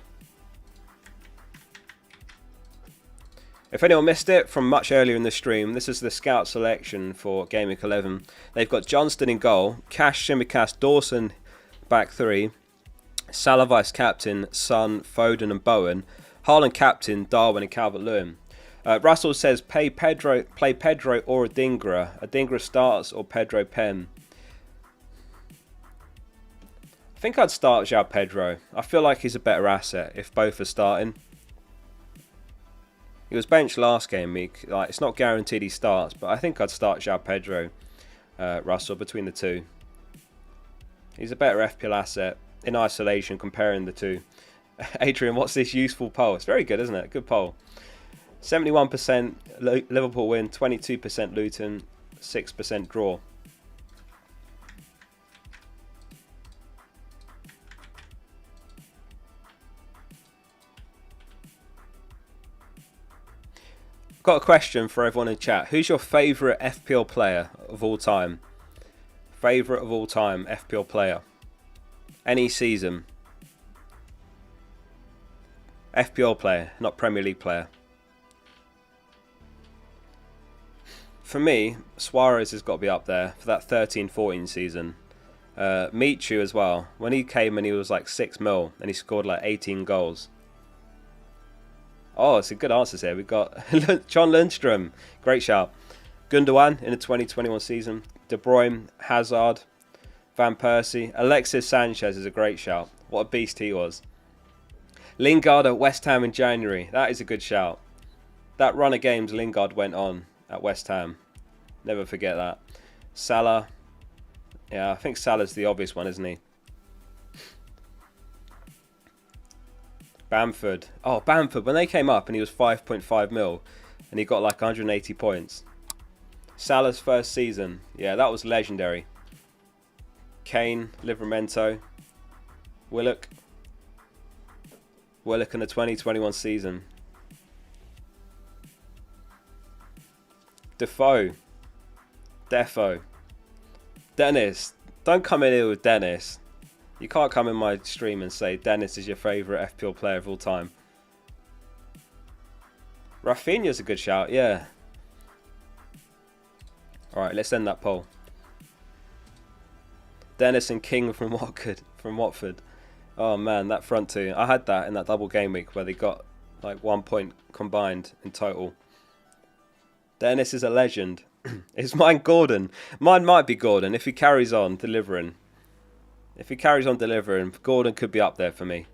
If anyone missed it from much earlier in the stream, this is the scout selection for Gameweek 11. They've got Johnston in goal, Cash, Tsimikas, Dawson back 3, Salah vice captain, Son, Foden and Bowen, Haaland captain, Darwin and Calvert-Lewin. Russell says play Pedro or Adingra. Adingra starts or Pedro Pen. I think I'd start João Pedro. I feel like he's a better asset if both are starting. He was benched last game week. Like, it's not guaranteed he starts, but I think I'd start João Pedro, Russell, between the two. He's a better FPL asset in isolation comparing the two. Adrian, what's this useful poll? It's very good, isn't it? Good poll. 71% Liverpool win, 22% Luton, 6% draw. Got a question for everyone in chat. Who's your favourite FPL player of all time? Favourite of all time FPL player. Any season. FPL player, not Premier League player. For me, Suarez has got to be up there for that 13-14 season. Michu as well. When he came and he was like 6 mil and he scored like 18 goals. Oh, it's a good answers here. We've got John Lundstrom. Great shout. Gundogan in the 2021 season. De Bruyne, Hazard, Van Persie. Alexis Sanchez is a great shout. What a beast he was. Lingard at West Ham in January. That is a good shout. That run of games Lingard went on at West Ham. Never forget that. Salah. Yeah, I think Salah's the obvious one, isn't he? Bamford. Oh, Bamford. When they came up and he was 5.5 mil and he got like 180 points. Salah's first season. Yeah, that was legendary. Kane, Livramento, Willock. Willock in the 2021 season. Defo. Dennis. Don't come in here with Dennis. You can't come in my stream and say Dennis is your favourite FPL player of all time. Rafinha's a good shout, yeah. Alright, let's end that poll. Dennis and King from Watford. Oh man, that front two. I had that in that double game week where they got like 1 point combined in total. Dennis is a legend. Is mine Gordon? Mine might be Gordon if he carries on delivering. If he carries on delivering, Gordon could be up there for me.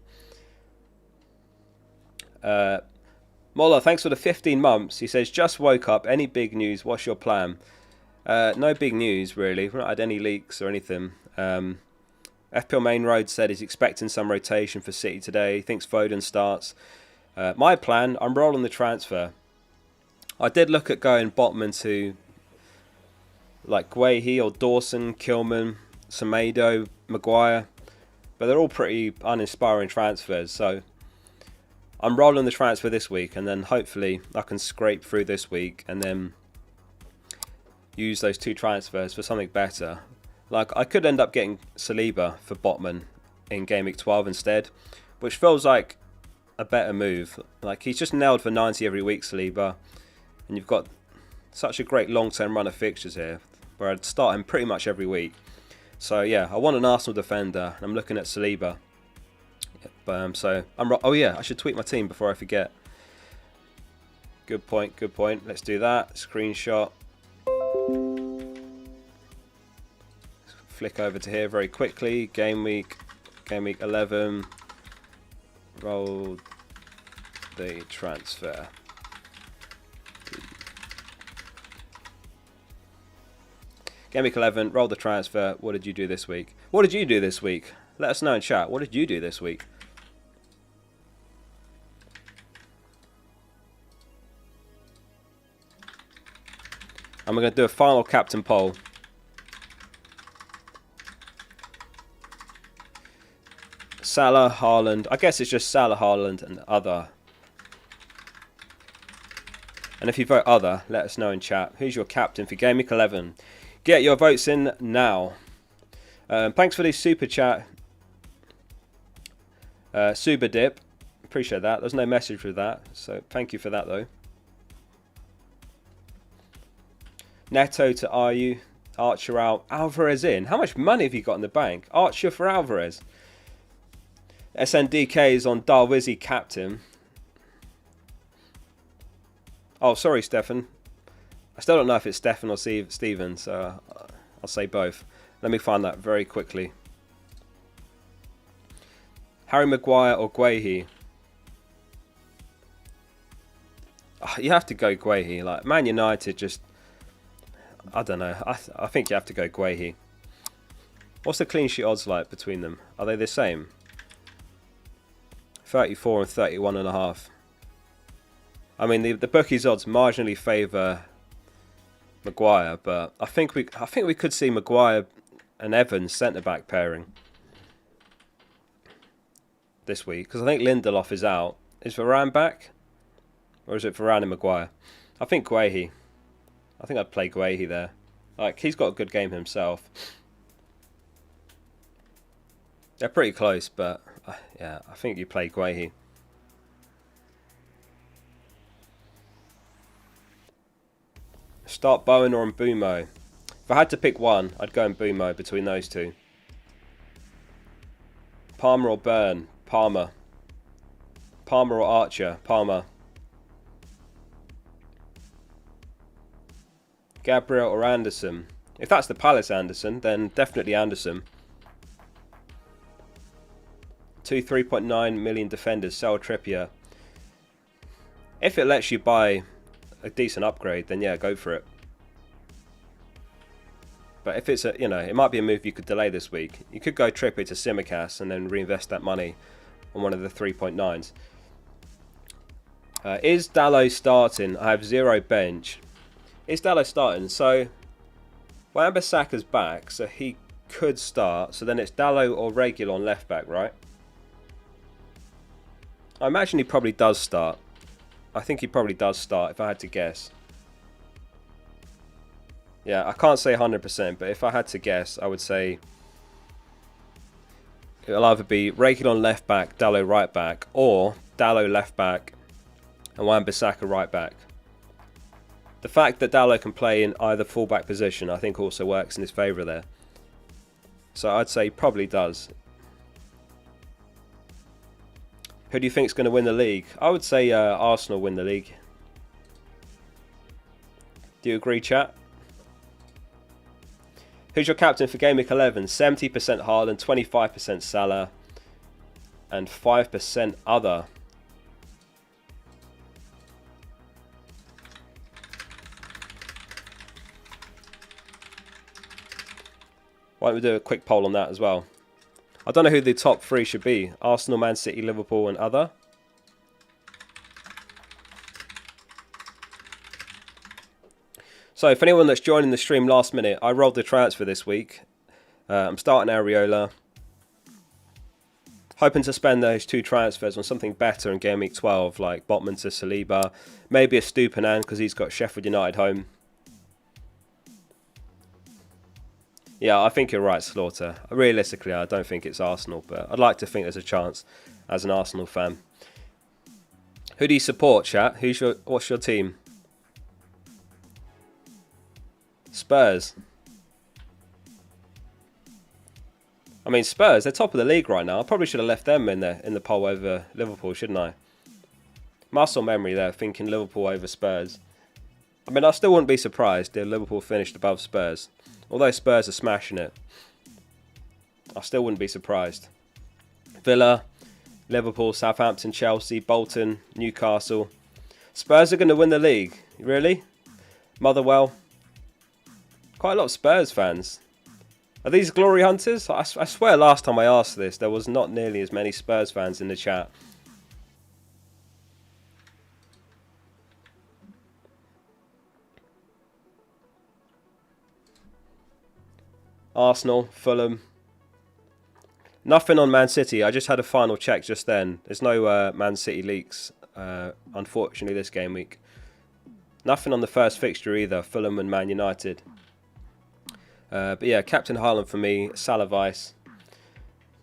Mola, thanks for the 15 months. He says, just woke up. Any big news? What's your plan? No big news, really. We've not had any leaks or anything. FPL Main Road said he's expecting some rotation for City today. He thinks Foden starts. My plan, I'm rolling the transfer. I did look at going Botman to like Guehi or Dawson, Kilman, Semedo, Maguire. But they're all pretty uninspiring transfers. So I'm rolling the transfer this week, and then hopefully I can scrape through this week and then use those 2 transfers for something better. Like, I could end up getting Saliba for Botman in Gameweek 12 instead, which feels like a better move. Like, he's just nailed for 90 every week, Saliba, and you've got such a great long-term run of fixtures here where I'd start him pretty much every week. So yeah, I want an Arsenal defender, and I'm looking at Saliba. So oh yeah, I should tweet my team before I forget. Good point, good point. Let's do that. Screenshot. Flick over to here very quickly. Gameweek 11. Roll the transfer. Gameweek 11. Roll the transfer. What did you do this week? What did you do this week? Let us know in chat. What did you do this week? And we're going to do a final captain poll. Salah, Haaland. I guess it's just Salah, Haaland, and other. And if you vote other, let us know in chat. Who's your captain for Gameweek 11? Get your votes in now. Thanks for the super chat. Super dip. Appreciate that. There's no message with that. So thank you for that, though. Neto to Ayu. Archer out. Alvarez in. How much money have you got in the bank? Archer for Alvarez. SNDK is on Darwizzy captain. Oh, sorry, Stefan. I still don't know if it's Stefan or Steven, so I'll say both. Let me find that very quickly. Harry Maguire or Guehi? Oh, you have to go Guehi. Like, Man United just... I don't know. I think you have to go Guehi. What's the clean sheet odds like between them? Are they the same? 34 and 31.5. I mean, the bookies odds marginally favour Maguire, but I think we could see Maguire and Evans centre back pairing this week, because I think Lindelof is out. Is Varane back, or is it Varane and Maguire? I think Guehi. I think I'd play Guehi there. Like, he's got a good game himself. They're pretty close, but yeah, I think you play Guehi. Start Bowen or Mbumo. If I had to pick one, I'd go Mbumo between those two. Palmer or Burn? Palmer. Palmer or Archer? Palmer. Gabriel or Anderson? If that's the Palace Anderson, then definitely Anderson. 3.9 million defenders. Sell Trippier. If it lets you buy a decent upgrade, then yeah, go for it. But if it's it might be a move you could delay this week. You could go Trippier to Simicast and then reinvest that money on one of the 3.9s. Is Dalot starting? I have 0 bench. Is Dalot starting? So Wan-Bissaka's back, so he could start. So then it's Dalot or Reguilon left back, right? I imagine he probably does start. I think he probably does start, if I had to guess. Yeah, I can't say 100%, but if I had to guess, I would say it'll either be Reguilon left back, Dalot right back, or Dalot left back and Wan-Bissaka right back. The fact that Dalot can play in either fullback position, I think also works in his favour there. So I'd say he probably does. Who do you think is going to win the league? I would say Arsenal win the league. Do you agree, chat? Who's your captain for Gameweek 11? 70% Haaland, 25% Salah, and 5% other. Why don't we do a quick poll on that as well? I don't know who the top 3 should be. Arsenal, Man City, Liverpool and other. So if anyone that's joining the stream last minute, I rolled the transfer this week. I'm starting Areola. Hoping to spend those 2 transfers on something better in Game Week 12, like Botman to Saliba. Maybe a Stupinan because he's got Sheffield United home. Yeah, I think you're right, Slaughter. Realistically, I don't think it's Arsenal, but I'd like to think there's a chance as an Arsenal fan. Who do you support, chat? What's your team? Spurs. I mean, Spurs, they're top of the league right now. I probably should have left them in the poll over Liverpool, shouldn't I? Muscle memory there, thinking Liverpool over Spurs. I mean, I still wouldn't be surprised if Liverpool finished above Spurs. Although Spurs are smashing it, I still wouldn't be surprised. Villa, Liverpool, Southampton, Chelsea, Bolton, Newcastle. Spurs are going to win the league. Really? Motherwell. Quite a lot of Spurs fans. Are these glory hunters? I swear last time I asked this, there was not nearly as many Spurs fans in the chat. Arsenal, Fulham. Nothing on Man City. I just had a final check just then. There's no Man City leaks, unfortunately, this game week. Nothing on the first fixture either, Fulham and Man United. But yeah, Captain Haaland for me, Salah Vice.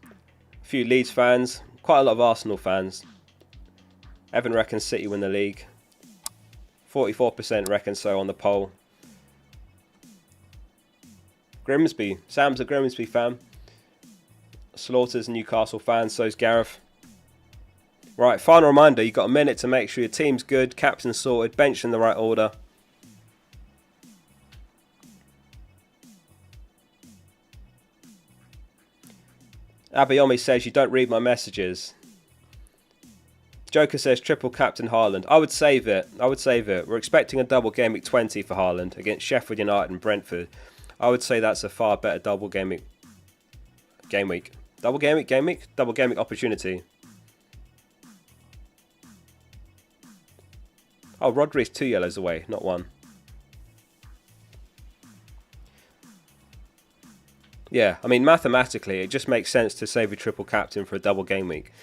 A few Leeds fans, quite a lot of Arsenal fans. Evan reckons City win the league. 44% reckon so on the poll. Grimsby, Sam's a Grimsby fan. Slaughter's a Newcastle fan, so's Gareth. Right, final reminder, you've got a minute to make sure your team's good, captain sorted, bench in the right order. Abayomi says you don't read my messages. Joker says triple captain Haaland. I would save it. We're expecting a double game week 20 for Haaland against Sheffield United and Brentford. I would say that's a far better double game week. Double game week opportunity. Oh, Rodri's 2 yellows away, not 1. Yeah, I mean, mathematically, it just makes sense to save a triple captain for a double game week.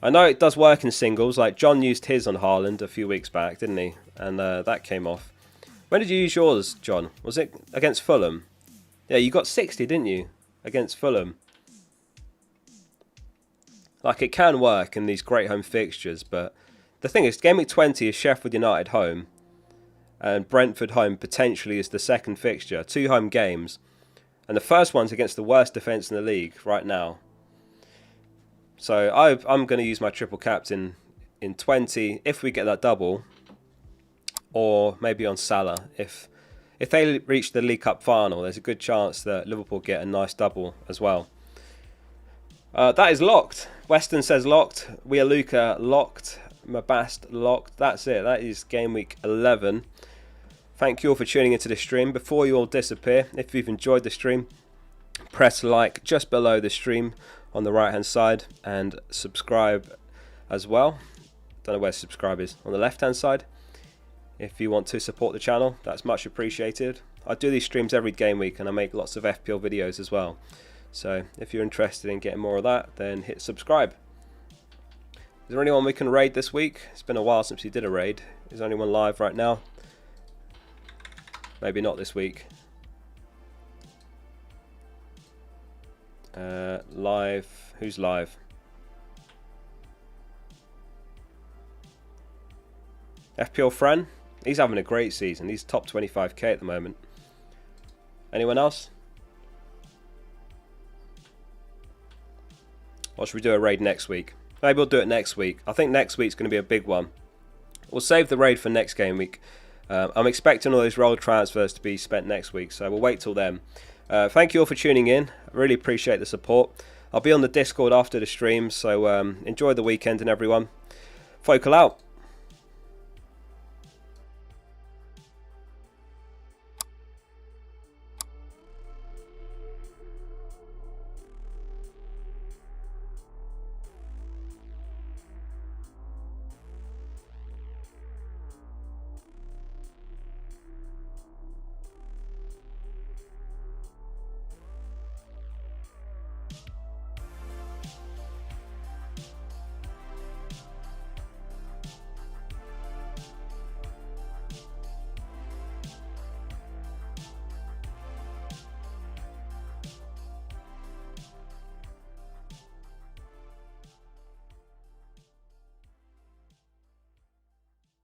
I know it does work in singles, like John used his on Haaland a few weeks back, didn't he? And that came off. When did you use yours, John? Was it against Fulham? Yeah, you got 60, didn't you? Against Fulham. Like, it can work in these great home fixtures, but the thing is, Game Week 20 is Sheffield United home, and Brentford home potentially is the second fixture. 2 home games. And the first one's against the worst defence in the league right now. So I'm going to use my triple captain in 20 if we get that double. Or maybe on Salah. If they reach the League Cup final, there's a good chance that Liverpool get a nice double as well. That is locked. Weston says locked. Luca locked. Mabast locked. That's it. That is game week 11. Thank you all for tuning into the stream. Before you all disappear, if you've enjoyed the stream, press like just below the stream on the right hand side and subscribe as well. Don't know where subscribe is. On the left hand side. If you want to support the channel, that's much appreciated. I do these streams every game week and I make lots of FPL videos as well. So if you're interested in getting more of that, then hit subscribe. Is there anyone we can raid this week? It's been a while since we did a raid. Is there anyone live right now? Maybe not this week. Live. Who's live? FPL Fran. He's having a great season. He's top 25k at the moment. Anyone else? Or should we do a raid next week? Maybe we'll do it next week. I think next week's going to be a big one. We'll save the raid for next game week. I'm expecting all those roll transfers to be spent next week, so we'll wait till then. Thank you all for tuning in. I really appreciate the support. I'll be on the Discord after the stream, so enjoy the weekend and everyone. Focal out.